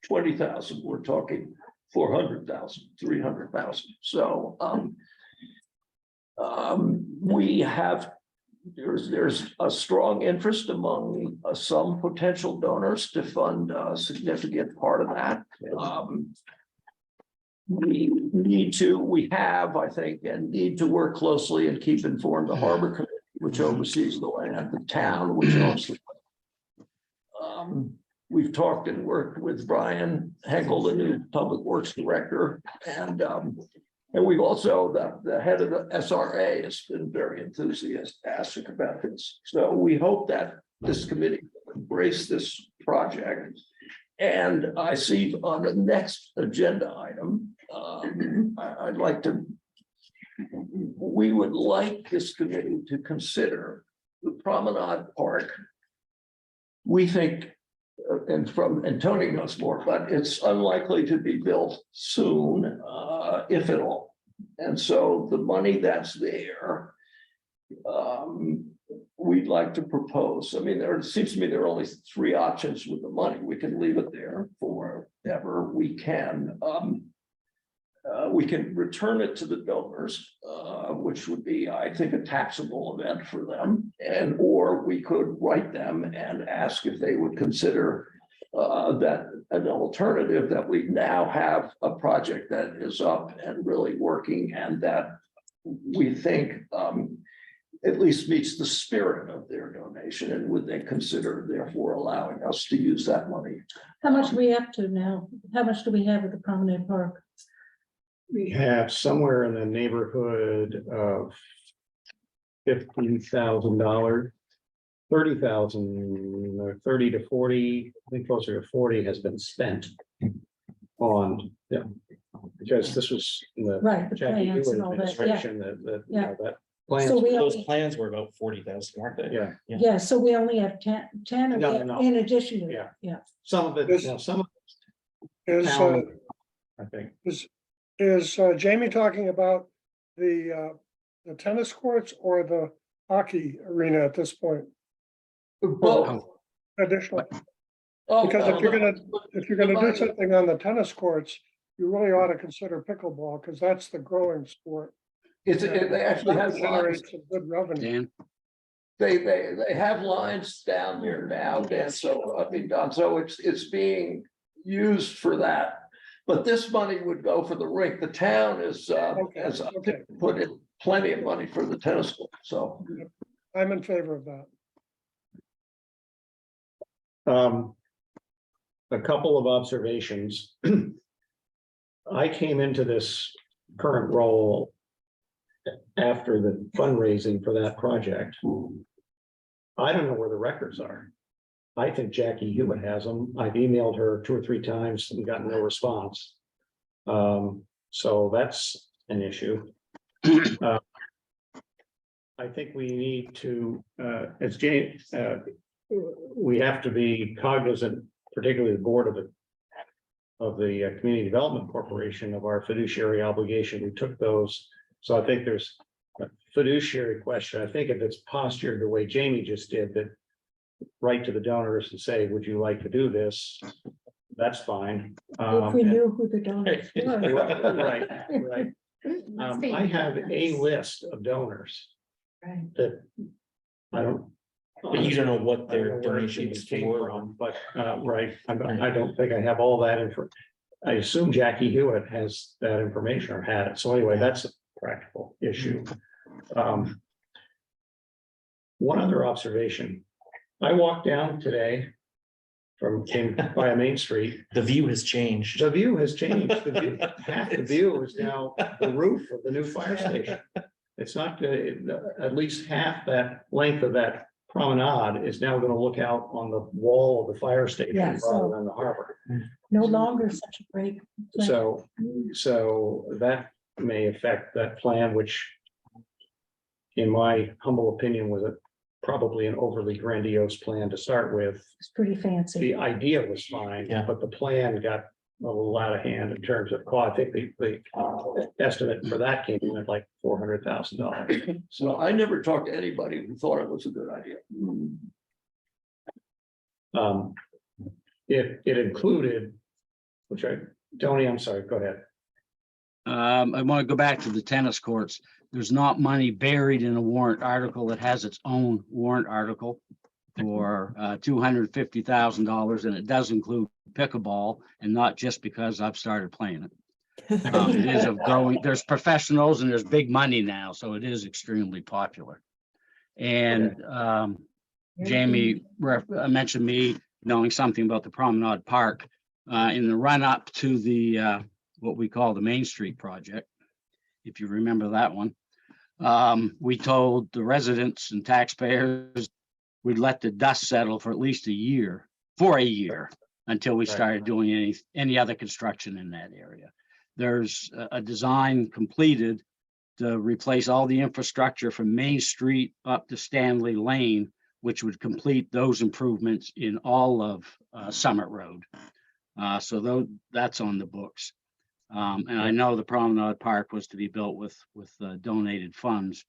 20,000, we're talking 400,000, 300,000. So we have, there's a strong interest among some potential donors to fund a significant part of that. We have, I think, and need to work closely and keep informed the Harbor Committee, which oversees the land, the town, which owns the we've talked and worked with Brian Henkel, the new Public Works Director, and we've also, the head of the SRA has been very enthusiastic about this. So we hope that this committee will embrace this project. And I see on the next agenda item, we would like this committee to consider the Promenade Park. We think, and Tony knows more, but it's unlikely to be built soon, if at all. And so the money that's there, we'd like to propose. I mean, it seems to me there are only 3 options with the money. We can leave it there forever. We can return it to the donors, which would be, I think, a taxable event for them, or we could write them and ask if they would consider that an alternative, that we now have a project that is up and really working, and that we think at least meets the spirit of their donation, and would they consider therefore allowing us to use that money. How much are we up to now? How much do we have at the Promenade Park? We have somewhere in the neighborhood of $50,000, 30,000, or 30 to 40, I think closer to 40 has been spent on, because this was in the Right, the Jackie plans Hewitt and all that, administration, that Yeah. that plan. So we Those only, plans were about 40,000, weren't they? Yeah, yeah, so we only have 10 or No. in addition to Yeah. that, yeah. some of it, some of Is, town, I think. is Jamie talking about the tennis courts or the hockey arena at this point? Both. Additionally, because if you're gonna do something on the tennis courts, you really ought to consider pickleball, because that's the growing sport. They actually have lines. Generates some good revenue. Dan, They have lines down there now, Dan, so I mean, Don, so it's being used for that. But this money would go for the rink. The town has Okay. put in plenty of money for the tennis court, so. I'm in favor of that. A couple of observations. I came into this current role after the fundraising for that project. I don't know where the records are. I think Jackie Hewitt has them. I've emailed her 2 or 3 times and gotten no response. So that's an issue. I think we need to, as Jane, we have to be cognizant, particularly the board of the Community Development Corporation, of our fiduciary obligation. We took those So I think there's a fiduciary question. I think if it's postured the way Jamie just did, that write to the donors and say, would you like to do this? That's fine. If we knew who the donors were. Right, right. I have a list of donors Right. that I don't. But you don't know what I don't their know where donation it is came for. from, but, right, I don't think I have all that info. I assume Jackie Hewitt has that information or had it, so anyway, that's a practical issue. One other observation, I walked down today came via Main Street, The view has changed. the view has changed, half the view is now the roof of the new fire station. It's not, at least half that length of that promenade is now gonna look out on the wall of the fire station Yeah, rather so- than the harbor. No longer such a great. plan. So that may affect that plan, which in my humble opinion was probably an overly grandiose plan to start with. It's pretty fancy. The idea was fine, Yeah. but the plan got a little out of hand in terms of cost. I think the estimate for that came in at like $400,000. So I never talked to anybody who thought it was a good idea. It included, Tony, I'm sorry, go ahead. I want to go back to the tennis courts. There's not money buried in a warrant article that has its own warrant article for $250,000, and it does include pickleball, and not just because I've started playing it. It is a growing, there's professionals and there's big money now, so it is extremely popular. And Jamie mentioned me knowing something about the Promenade Park in the run up to the what we call the Main Street project. If you remember that one, we told the residents and taxpayers we'd let the dust settle for at least a year, until we started doing any other construction in that area. There's a design completed to replace all the infrastructure from Main Street up to Stanley Lane, which would complete those improvements in all of Summit Road. So that's on the books. And I know the Promenade Park was to be built with donated funds,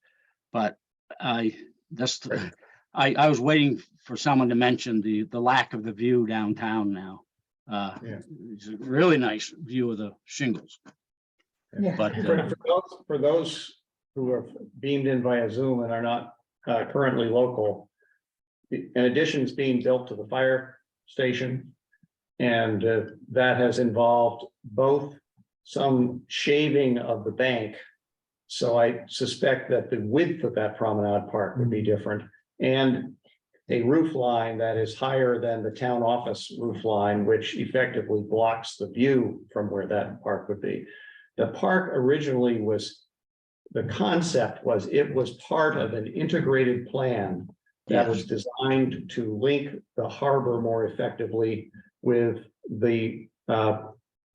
but I was waiting for someone to mention the lack of the view downtown now. It's a really nice view of the shingles. Yeah. But For those who are beamed in via Zoom and are not currently local, an addition is being built to the fire station. And that has involved both some shaving of the bank. So I suspect that the width of that promenade park would be different, and a roof line that is higher than the town office roof line, which effectively blocks the view from where that park would be. The park originally the concept was it was part of an integrated plan that was designed to link the harbor more effectively with the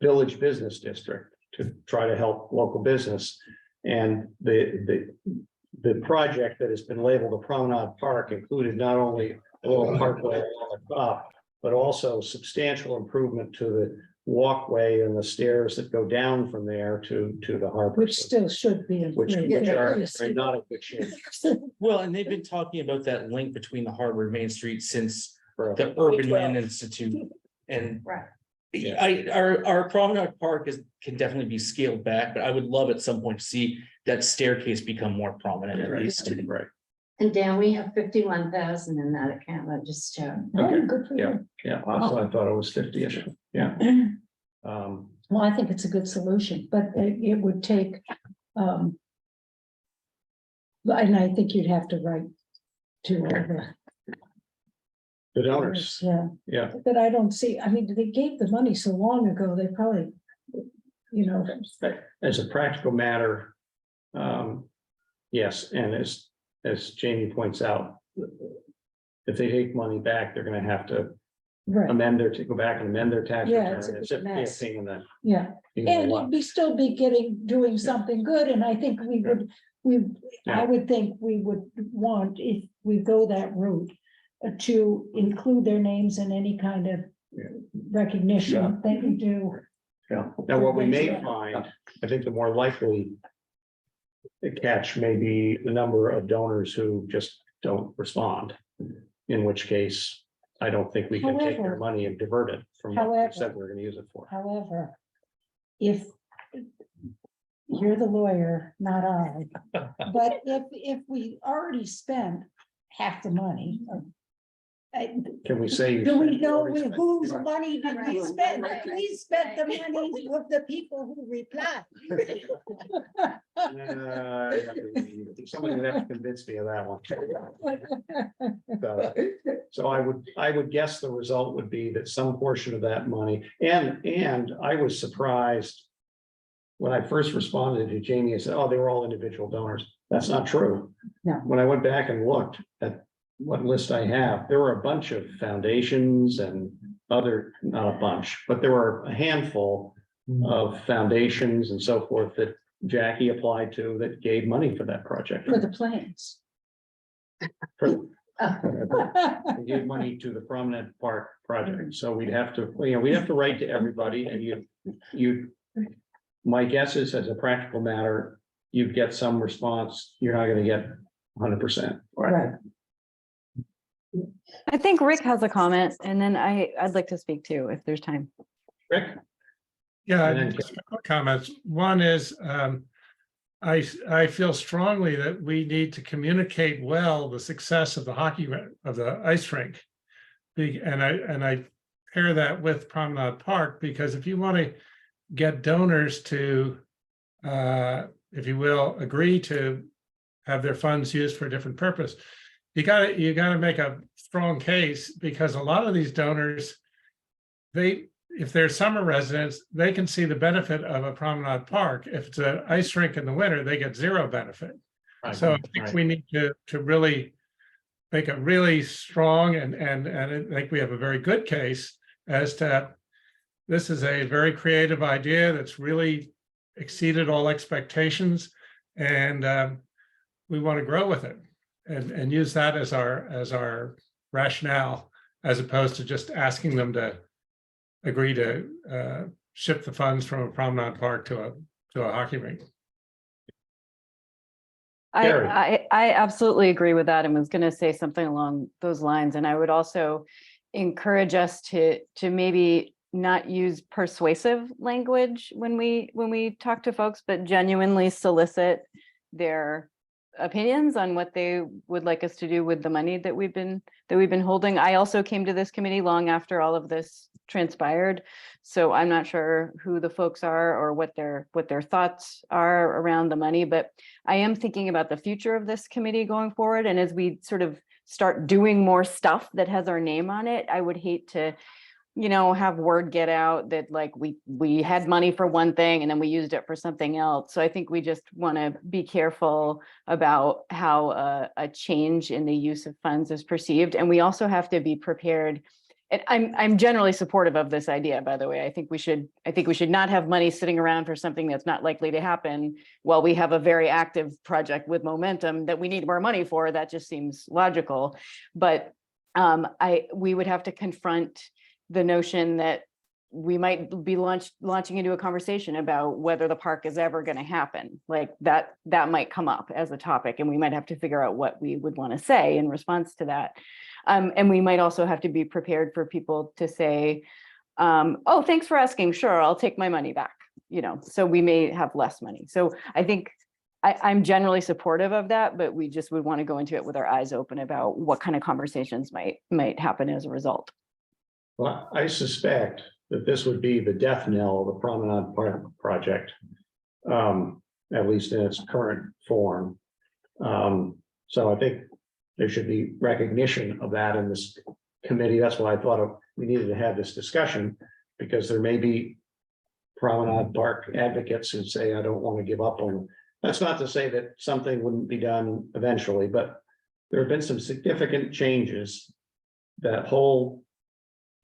village business district to try to help local business. And the project that has been labeled a Promenade Park included not only a little parkway along the top, but also substantial improvement to the walkway and the stairs that go down from there to the harbor. Which still should be. in Which place. are not in good shape. Well, and they've been talking about that link between the harbor and Main Street since Right. the Urban Land Institute. And Right. our Promenade Park can definitely be scaled back, but I would love at some point to see that staircase become more prominent at least. Right. And Dan, we have 51,000 in that account, I just showed. Oh, good for Yeah. you. Yeah, so I thought it was 50-ish. Yeah. Well, I think it's a good solution, but it would take, and I think you'd have to write to all The donors, yeah, yeah. but I don't see, I mean, they gave the money so long ago, they probably, As a practical matter, yes, and as Jamie points out, if they take money back, they're gonna have to right, go back and amend their tax Yeah, return. it's a It's big a mess. thing in that. yeah. And it'd be still be doing something good, and I think I would think we would want, if we go that route, to include their names in any kind of recognition that you do. Yeah, now what we may find, I think the more likely The catch may be the number of donors who just don't respond. In which case, I don't think we can take their However- money and divert it from what we However- said we're gonna use it for. However, if you're the lawyer, not I, but if we already spent half the money. Can we say? Do we know already spent- whose money did we Right, spend? right, We spent the right. money of the people who replied. Somebody would have to convince me of that one. So I would guess the result would be that some portion of that money, and I was surprised. When I first responded to Jamie, I said, oh, they were all individual donors. That's not true. No. When I went back and looked at what list I have, there were a bunch of foundations and other, not a bunch, but there were a handful of foundations and so forth that Jackie applied to that gave money for that project. For the planes. For- They gave money to the prominent park project, so we'd have to, we'd have to write to everybody, and you. My guess is, as a practical matter, you'd get some response, you're not gonna get 100%. Right. I think Rick has a comment, and then I'd like to speak too, if there's time. Rick? Yeah, And then- just a couple of comments. One is, I feel strongly that we need to communicate well the success of the of the ice rink. And I pair that with Promenade Park, because if you want to get donors to, if you will, agree to have their funds used for a different purpose, you gotta make a strong case, because a lot of these donors, if they're summer residents, they can see the benefit of a promenade park. If it's an ice rink in the winter, they get zero benefit. So I think we need to really make a really strong and I think we have a very good case as to, this is a very creative idea that's really exceeded all expectations, and we want to grow with it and use that as our rationale, as opposed to just asking them to agree to shift the funds from a promenade park to a hockey rink. Carrie. I absolutely agree with that, and was going to say something along those lines. And I would also encourage us to maybe not use persuasive language when we talk to folks, but genuinely solicit their opinions on what they would like us to do with the money that we've been holding. I also came to this committee long after all of this transpired, so I'm not sure who the folks are or what their thoughts are around the money, but I am thinking about the future of this committee going forward. And as we sort of start doing more stuff that has our name on it, I would hate to, have word get out that like we had money for one thing and then we used it for something else. So I think we just want to be careful about how a change in the use of funds is perceived. And we also have to be prepared. And I'm generally supportive of this idea, by the way. I think we should not have money sitting around for something that's not likely to happen while we have a very active project with momentum that we need more money for. That just seems logical. But we would have to confront the notion that we might be launching into a conversation about whether the park is ever going to happen. Like that might come up as a topic, and we might have to figure out what we would want to say in response to that. And we might also have to be prepared for people to say, oh, thanks for asking. Sure, I'll take my money back. So we may have less money. So I think I'm generally supportive of that, but we just would want to go into it with our eyes open about what kind of conversations might happen as a result. Well, I suspect that this would be the death knell of the Promenade Park project, at least in its current form. So I think there should be recognition of that in this committee. That's why I thought we needed to have this discussion, because there may be Promenade Park advocates who say, I don't want to give up on. That's not to say that something wouldn't be done eventually, but there have been some significant changes. That whole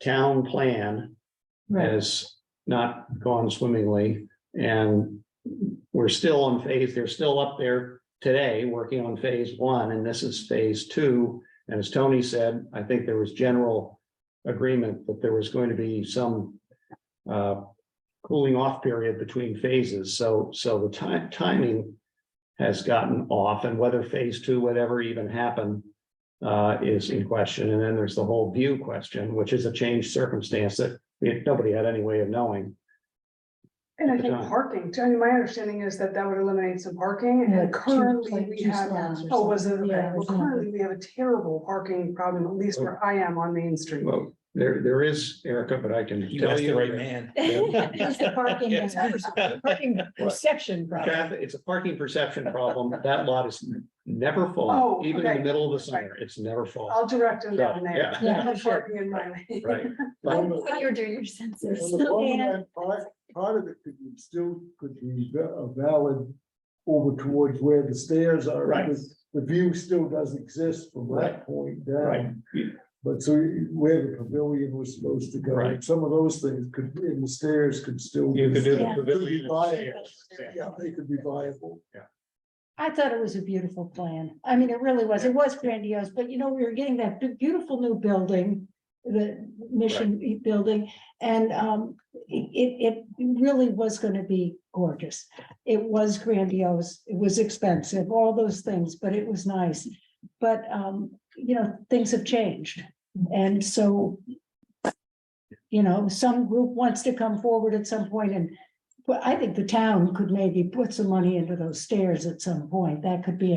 town plan has not gone swimmingly, and we're still on phase. They're still up there today working on phase 1, and this is phase 2. And as Tony said, I think there was general agreement that there was going to be some cooling off period between phases. So the timing has gotten off, and whether phase two would ever even happen is in question. And then there's the whole view question, which is a changed circumstance that nobody had any way of knowing. And I at the think time. parking, I mean, my understanding is that that would eliminate some parking, Yeah, and currently like we two have, slots or oh, was it? something. Okay. Yeah, Well, there's currently we have a terrible parking problem, at least where I am on Main Street. Well, there is, Erica, but I can You tell asked the you. right that- man. It's the parking. Yeah. Parking perception problem. Traffic, it's a parking perception problem. That lot is never full, Oh, even in okay. the middle of the summer. It's never full. I'll direct them down there. Yeah. Yeah. No parking in my lane. Right. But When you're doing your census. On the bottom line, part of it could be a valid over towards where the stairs are. Right. Because the view still does exist from Right. that point Right. down. But so where the pavilion was supposed to go, Right. some of those things could, and the stairs could still. You could do the Yeah. pavilion. Could be viable. Yeah, they could be viable. I thought it was a beautiful plan. I mean, it really was. It was grandiose, but you know, we were getting that beautiful new building, the mission building, and it really was going to be gorgeous. It was grandiose, it was expensive, all those things, but it was nice. But you know, things have changed. And so, you know, some group wants to come forward at some point, and well, I think the town could maybe put some money into those stairs at some point. That could be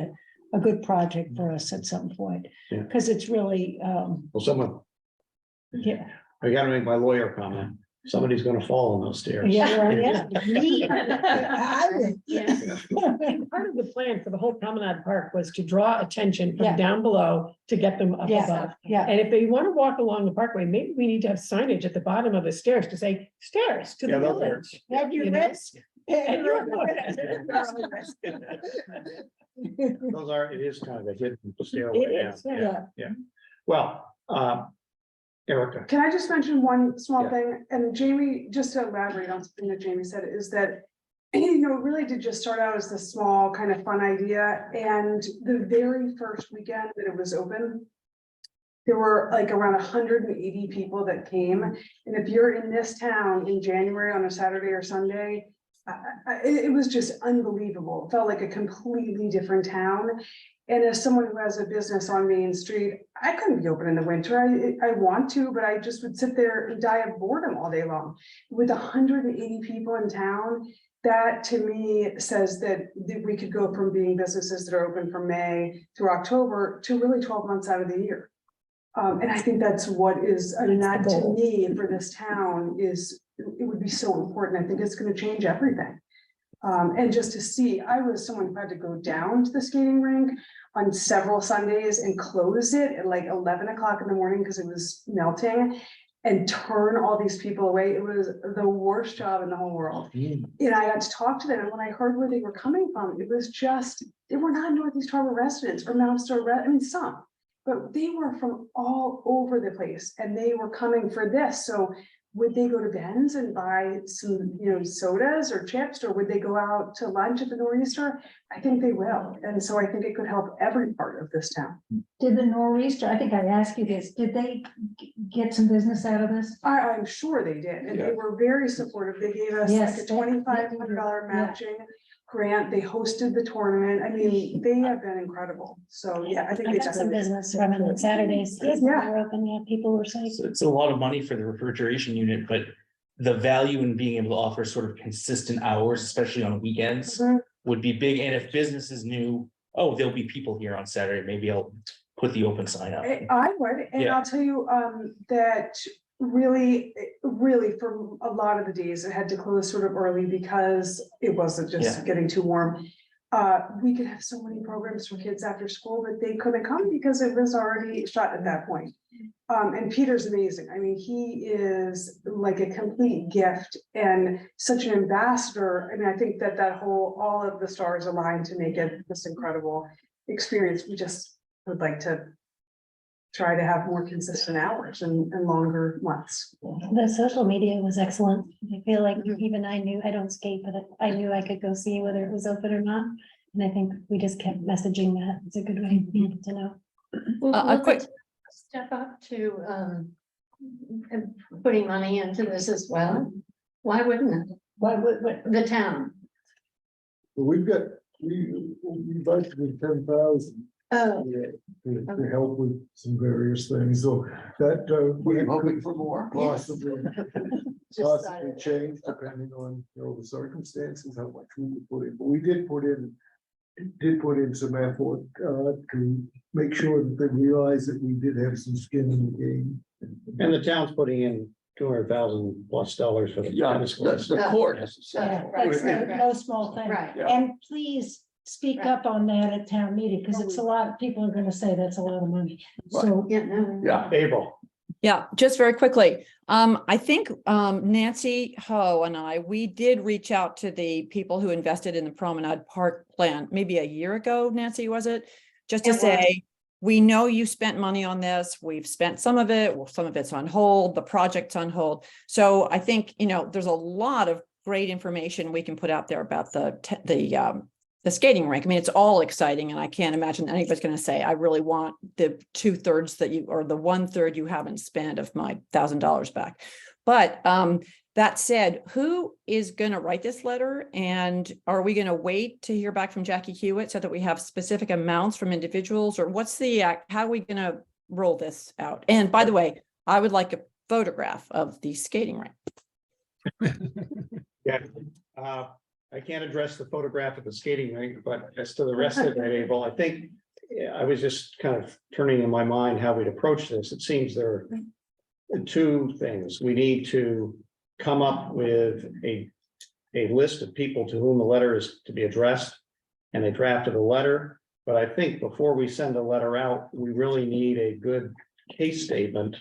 a good project for us at some point. Yeah. Because it's really, Well, someone, yeah. I gotta make my lawyer comment. Somebody's gonna fall on those stairs. Yeah, well, yeah. And part of the plan for the whole Promenade Park was to draw attention Yeah. from down below to get them up Yeah, above. yeah. And if they want to walk along the parkway, maybe we need to have signage at the bottom of the stairs to say, stairs to the Yeah, those are- village. At your You know? risk. And you're Those are, it is kind of a hidden It stairway. is, Yeah. Well, Erica, Can I just mention one small Yeah. thing? And Jamie, just to elaborate on something that Jamie said, is that, you know, it really did just start out as this small kind of fun idea. And the very first weekend that it was open, there were like around 180 people that came. And if you're in this town in January on a Saturday or Sunday, it was just unbelievable. It felt like a completely different town. And as someone who has a business on Main Street, I couldn't be open in the winter. I want to, but I just would sit there and die of boredom all day long. With 180 people in town, that to me says that we could go from being businesses that are open from May through October to really 12 months out of the year. And I think that's what is, I mean, that to me for this town is, it would be so important. I think it's going to change everything. And just to see, I was someone who had to go down to the skating rink on several Sundays and close it at like 11 o'clock in the morning because it was melting and turn all these people away. It was the worst job in the whole world. And I got to talk to them, and when I heard where they were coming from, it was just, they were not Northeast Harbor residents or Mount Star, I mean, some, but they were from all over the place and they were coming for this. So would they go to Ben's and buy some, you know, sodas or chips, or would they go out to lunch at the Nor'easter? I think they will. And so I think it could help every part of this town. Did the Nor'easter, I think I asked you this, did they get some business out of this? I'm sure they did, and they were very supportive. They gave us like Yes, a they- $2,500 matching grant. They hosted the tournament. I mean, they have been incredible. So, yeah, I think I they got some did. business running on Saturdays. Yeah. They were open, yeah, people were saying. So it's a lot of money for the refrigeration unit, but the value in being able to offer sort of consistent hours, especially on weekends, Mhm. would be big. And if businesses knew, oh, there'll be people here on Saturday, maybe I'll put the open sign up. I would, and Yeah. I'll tell you, that really for a lot of the days, it had to close sort of early because it wasn't just Yeah. getting too warm. We could have so many programs for kids after school, but they couldn't come because it was already shut at that point. And Peter's amazing. I mean, he is like a complete gift and such an ambassador. I mean, I think that all of the stars aligned to make it this incredible experience. We just would like to try to have more consistent hours and longer months. The social media was excellent. I feel like even I knew, I don't skate, but I knew I could go see whether it was open or not. And I think we just kept messaging that. It's a good way to know. Will quick- the step up to and putting money into this as well? Why wouldn't it? Why would, The town? But we've got we budgeted 10,000. Oh. To help with some various things, so that. We're that hoping could for more. Possibly change depending on, the circumstances, how much we could put in, but we did put in some effort, to make sure that they realize that we did have some skin in the game. And the town's putting in $200,000+ for the Yeah, tennis that's courts. the court. has to Yeah, say. that's no small thing. Right. Yeah. And please speak up on that at town meeting, because it's a lot, people are gonna say that's a lot of money. So, Yeah, no. Yeah. April, Yeah, just very quickly. I think Nancy Ho and I, we did reach out to the people who invested in the Promenade Park plan, maybe a year ago, Nancy, was it? Just to It was. say, we know you spent money on this. We've spent some of it. Well, some of it's on hold. The project's on hold. So I think, there's a lot of great information we can put out there about the skating rink. I mean, it's all exciting, and I can't imagine anybody's going to say, I really want the 2/3 that or the 1/3 you haven't spent of my $1,000 back. But that said, who is going to write this letter? And are we going to wait to hear back from Jackie Hewitt so that we have specific amounts from individuals, or how are we going to roll this out? And by the way, I would like a photograph of the skating rink. yeah. I can't address the photograph of the skating rink, but as to the rest of it, Abel, I think I was just kind of turning in my mind how we'd approach this. It seems there are two things. We need to come up with a list of people to whom the letter is to be addressed and a draft of the letter. But I think before we send a letter out, we really need a good case statement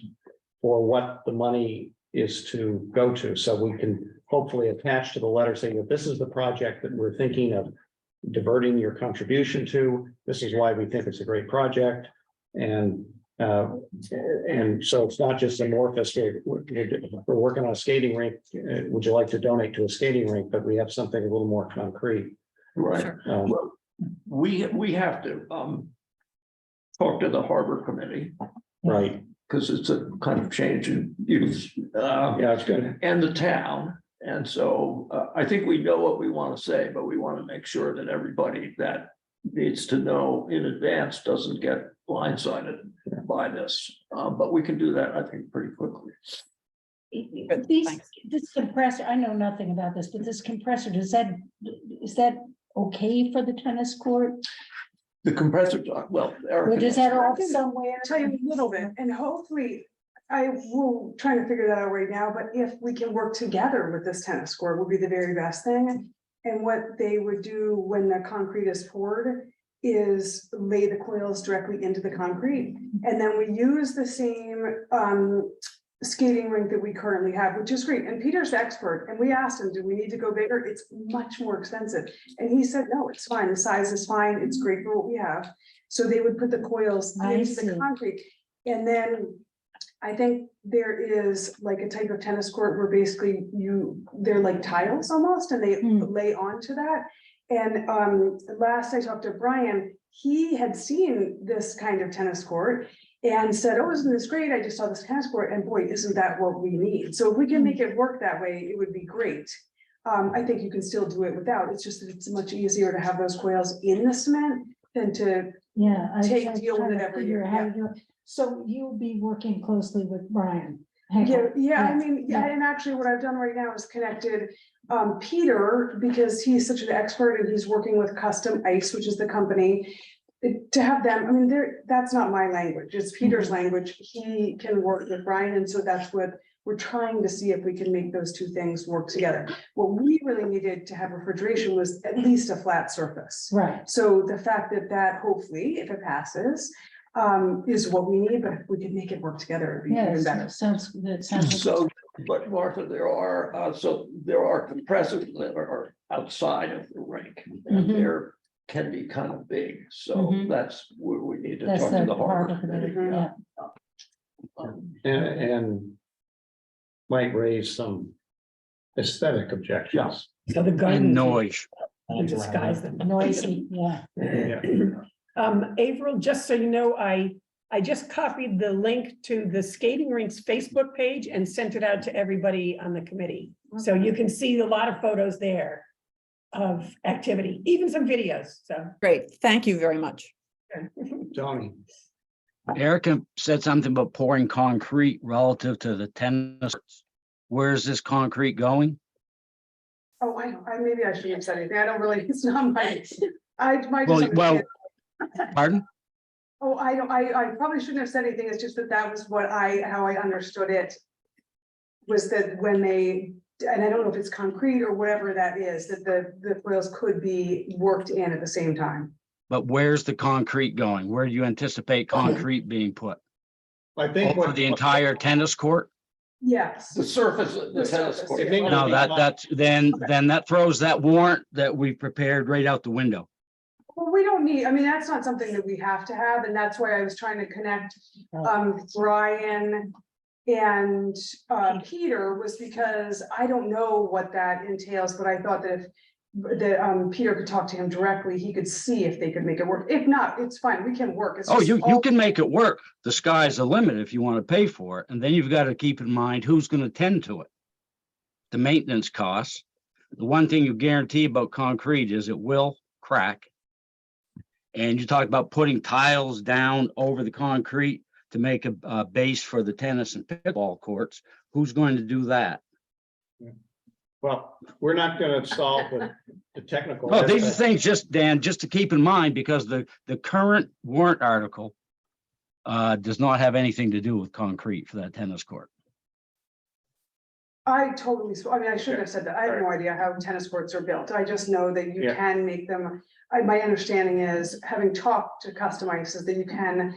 for what the money is to go to. So we can hopefully attach to the letter saying that this is the project that we're thinking of diverting your contribution to. This is why we think it's a great project. And so it's not just amorphous. We're working on a skating rink. Would you like to donate to a skating rink? But we have something a little more concrete. Right. Well, we have to talk to the harbor committee, Right. because it's a kind of change in use. Yeah, it's good. And the town. And so I think we know what we want to say, but we want to make sure that everybody that needs to know in advance doesn't get blindsided by this. But we can do that, I think, pretty quickly. This compressor, I know nothing about this, but this compressor, is that okay for the tennis court? The compressor, well. Or does that off somewhere? Tell you a little bit, and hopefully, I will try to figure that out right now, but if we can work together with this tennis court would be the very best thing. And what they would do when the concrete is poured is lay the coils directly into the concrete. And then we use the same skating rink that we currently have, which is great. And Peter's the expert, and we asked him, do we need to go bigger? It's much more expensive. And he said, no, it's fine. The size is fine. It's great for what we have. So they would put the coils into the concrete. And then I think there is like a type of tennis court where basically they're like tiles almost, and they lay onto that. And last I talked to Brian, he had seen this kind of tennis court and said, oh, isn't this great? I just saw this tennis court, and boy, isn't that what we need? So if we can make it work that way, it would be great. I think you can still do it without. It's just that it's much easier to have those coils in the cement than to deal with it every year. Yeah. So you'll be working closely with Brian. Yeah, I mean, and actually what I've done right now is connected Peter, because he's such an expert and he's working with Custom Ice, which is the company, to have them, I mean, that's not my language, it's Peter's language. He can work with Brian, and so that's what we're trying to see if we can make those two things work together. What we really needed to have refrigeration was at least a flat surface. Right. So the fact that hopefully, if it passes, is what we need, but if we could make it work together, it'd be even better. Sounds. So, but Martha, there are compressors that are outside of the rink, and they're can be kind of big, so that's where we need to talk to the harbor committee. And might raise some aesthetic objections. So the garden. And noise. Disguise them. Noisy, yeah. April, just so you know, I just copied the link to the skating rink's Facebook page and sent it out to everybody on the committee. So you can see a lot of photos there. of activity, even some videos, so. Great, thank you very much. Tony, Erica said something about pouring concrete relative to the tennis courts. Where is this concrete going? Oh, maybe I shouldn't have said anything. I don't really, it's not my, I might Well, just. well, pardon? Oh, I probably shouldn't have said anything. It's just that was how I understood it. Was that when they, and I don't know if it's concrete or whatever that is, that the rails could be worked in at the same time. But where's the concrete going? Where do you anticipate concrete being put? I think Over what the entire tennis court? Yes. The surface of the The tennis surface, court. I think No, that's, then that throws that warrant that we prepared right out the window. Well, we don't need, I mean, that's not something that we have to have, and that's why I was trying to connect Brian and Peter, was because I don't know what that entails, but I thought that if Peter could talk to him directly, he could see if they could make it work. If not, it's fine, we can work. It's Oh, just you all- can make it work. The sky's the limit if you want to pay for it. And then you've got to keep in mind who's going to tend to it. The maintenance costs. The one thing you guarantee about concrete is it will crack. And you talk about putting tiles down over the concrete to make a base for the tennis and pickleball courts. Who's going to do that? well, we're not gonna solve the technical. No, these are aspect. things just, Dan, just to keep in mind, because the current warrant article does not have anything to do with concrete for that tennis court. I mean, I shouldn't have said that. I have no idea how tennis courts are built. I just know that you Yeah. can make them. My understanding is, having talked to Customized, is that you can,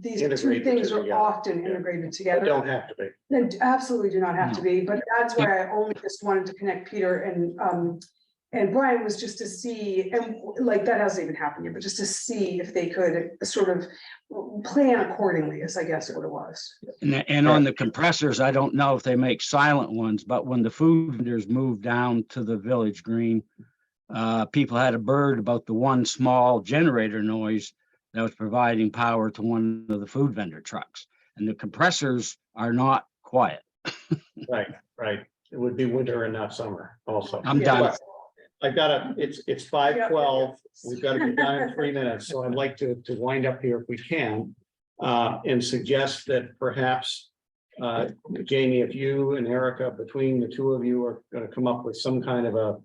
these two Integrate the things two are together. often Yeah. integrated They together. don't have to be. They absolutely do not have to No. be, but that's why I only just wanted to connect Peter and Brian, was just to see, and like, that hasn't even happened yet, but just to see if they could sort of plan accordingly, is I guess what it was. And on the compressors, I don't know if they make silent ones, but when the food vendors moved down to the village green, people had a bird about the one small generator noise that was providing power to one of the food vendor trucks. And the compressors are not quiet. Right. It would be winter and not summer also. I'm Yeah. done. I've got it's 5:12. We've got to be done in 3 minutes, so I'd like to wind up here if we can. And suggest that perhaps Jamie, if you and Erica, between the two of you, are going to come up with some kind of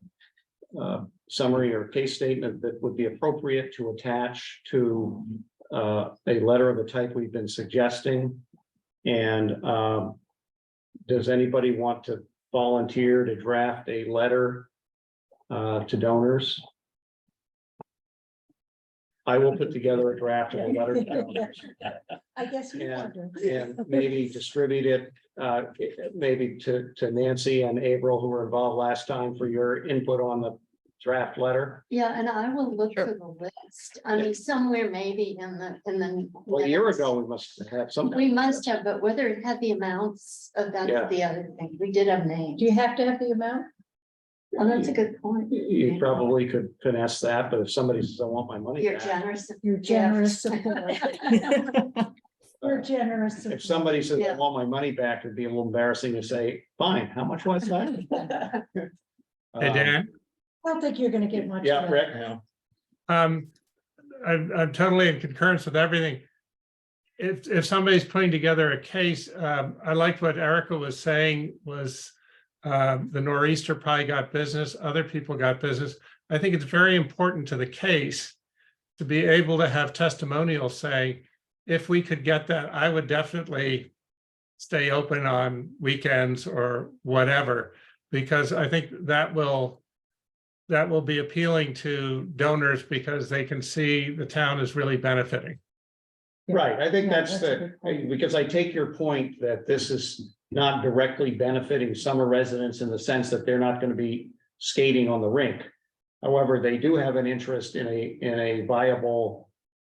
a summary or case statement that would be appropriate to attach to a letter of the type we've been suggesting. And does anybody want to volunteer to draft a letter to donors? I will put together a draft of a letter to donors. I guess. And maybe distribute it, maybe to Nancy and April, who were involved last time, for your input on the draft letter. Yeah, and I will look Sure. for the list. I mean, somewhere maybe in the. Well, a year ago, we must have something. We must have, but whether it had the amounts of Yeah. that's the other thing. We did have names. Do you have to have the amount? Well, that's a good point. You probably could finesse that, but if somebody says, I want my money You're back. generous. You're generous. Yes. You're generous. If somebody says, I Yeah. want my money back, it'd be a little embarrassing to say, fine, how much was that? Hey, Dan, I don't think you're gonna get much. Yeah, back. Rick. I'm totally in concurrence with everything. If somebody's putting together a case, I liked what Erica was saying was the Nor'easter probably got business, other people got business. I think it's very important to the case to be able to have testimonials saying, if we could get that, I would definitely stay open on weekends or whatever, because I think that will be appealing to donors because they can see the town is really benefiting. Right, I think Yeah, that's that's a good point. because I take your point that this is not directly benefiting summer residents in the sense that they're not going to be skating on the rink. However, they do have an interest in a viable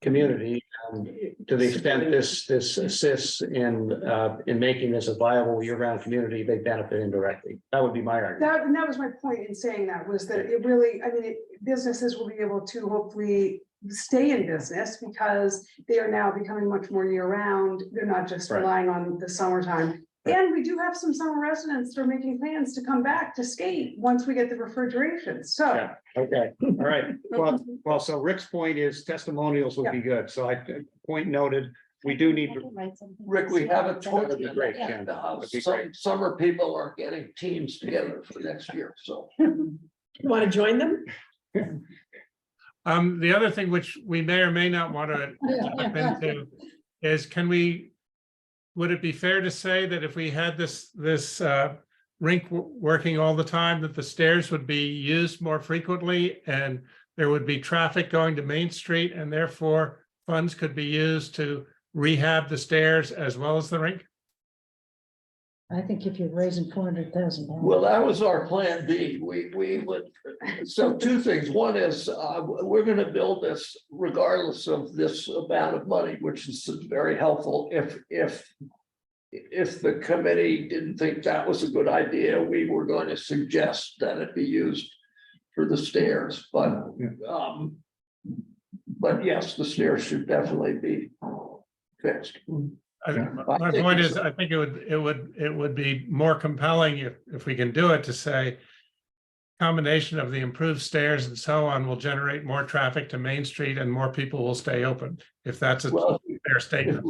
community, and to the extent this assists in making this a viable year-round community, they benefit indirectly. That would be my argument. That was my point in saying that, was that it really, I mean, businesses will be able to hopefully stay in business because they are now becoming much more year-round. They're not just Right. relying on the summertime. And we do have some summer residents that are making plans to come back to skate once we get the refrigeration, so. Yeah, okay, all right. Well, so Rick's point is testimonials would be good. So point noted, we do need, Rick, we have a that'd tournament. be great, Ken. That'd be great. Summer people are getting teams together for next year, so. You want to join them? The other thing which we may or may not want to jump into is would it be fair to say that if we had this rink working all the time, that the stairs would be used more frequently and there would be traffic going to Main Street and therefore funds could be used to rehab the stairs as well as the rink? I think if you're raising $400,000. Well, that was our plan B. We would, so two things. One is, we're gonna build this regardless of this amount of money, which is very helpful. If the committee didn't think that was a good idea, we were going to suggest that it be used for the stairs, but yes, the stairs should definitely be fixed. My point is, I think it would be more compelling if we can do it to say combination of the improved stairs and so on will generate more traffic to Main Street and more people will stay open, if that's a fair statement.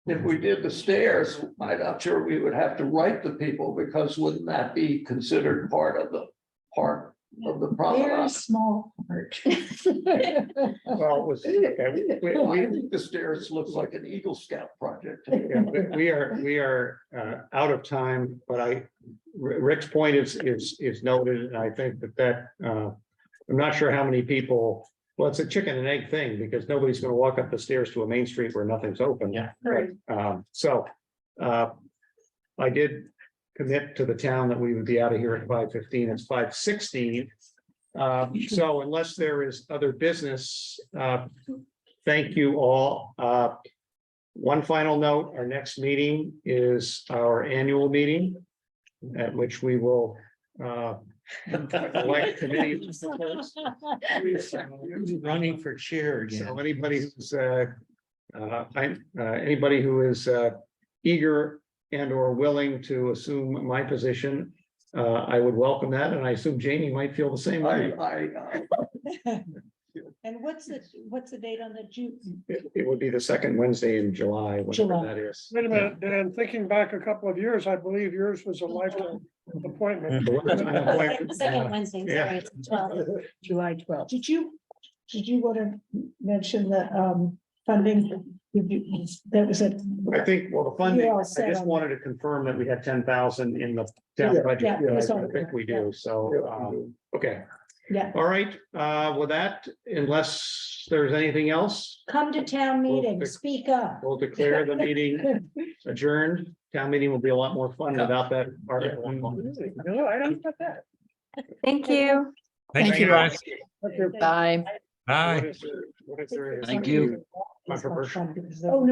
If we did the stairs, I'm not sure we would have to write the people, because wouldn't that be considered part of the Very promenade? small part. Well, it was, okay, I think the stairs looks like an Eagle Scout project. yeah, we are out of time, but Rick's point is noted, and I think that I'm not sure how many people, well, it's a chicken and egg thing, because nobody's gonna walk up the stairs to a Main Street where nothing's open. Yeah. Right. I did commit to the town that we would be out of here at 5:15. It's 5:16. So unless there is other business, thank you all. One final note, our next meeting is our annual meeting, at which we will elect committees. Running for chair again. So anybody who is eager and or willing to assume my position, I would welcome that, and I assume Jamie might feel the same way. And what's the date on the June? It would be the second Wednesday in July, whatever July. that is. Wait a minute, Dan, thinking back a couple of years, I believe yours was a lifetime appointment. Second Wednesday, Yeah. sorry, it's 12. July 12th. Did you want to mention the funding? That was it. I think, well, the funding, You're all I set just on wanted to confirm that we had 10,000 in the town budget. yeah, that's all. I think we do, so, okay. Yeah, All right, with that, unless there's anything else, come to town meeting, speak up. we'll declare the meeting adjourned. Town meeting will be a lot more fun without that article. No, I don't get that. Thank you. Thank you, guys. Bye. Bye. What is there? Thank you. Controversial. Oh, no.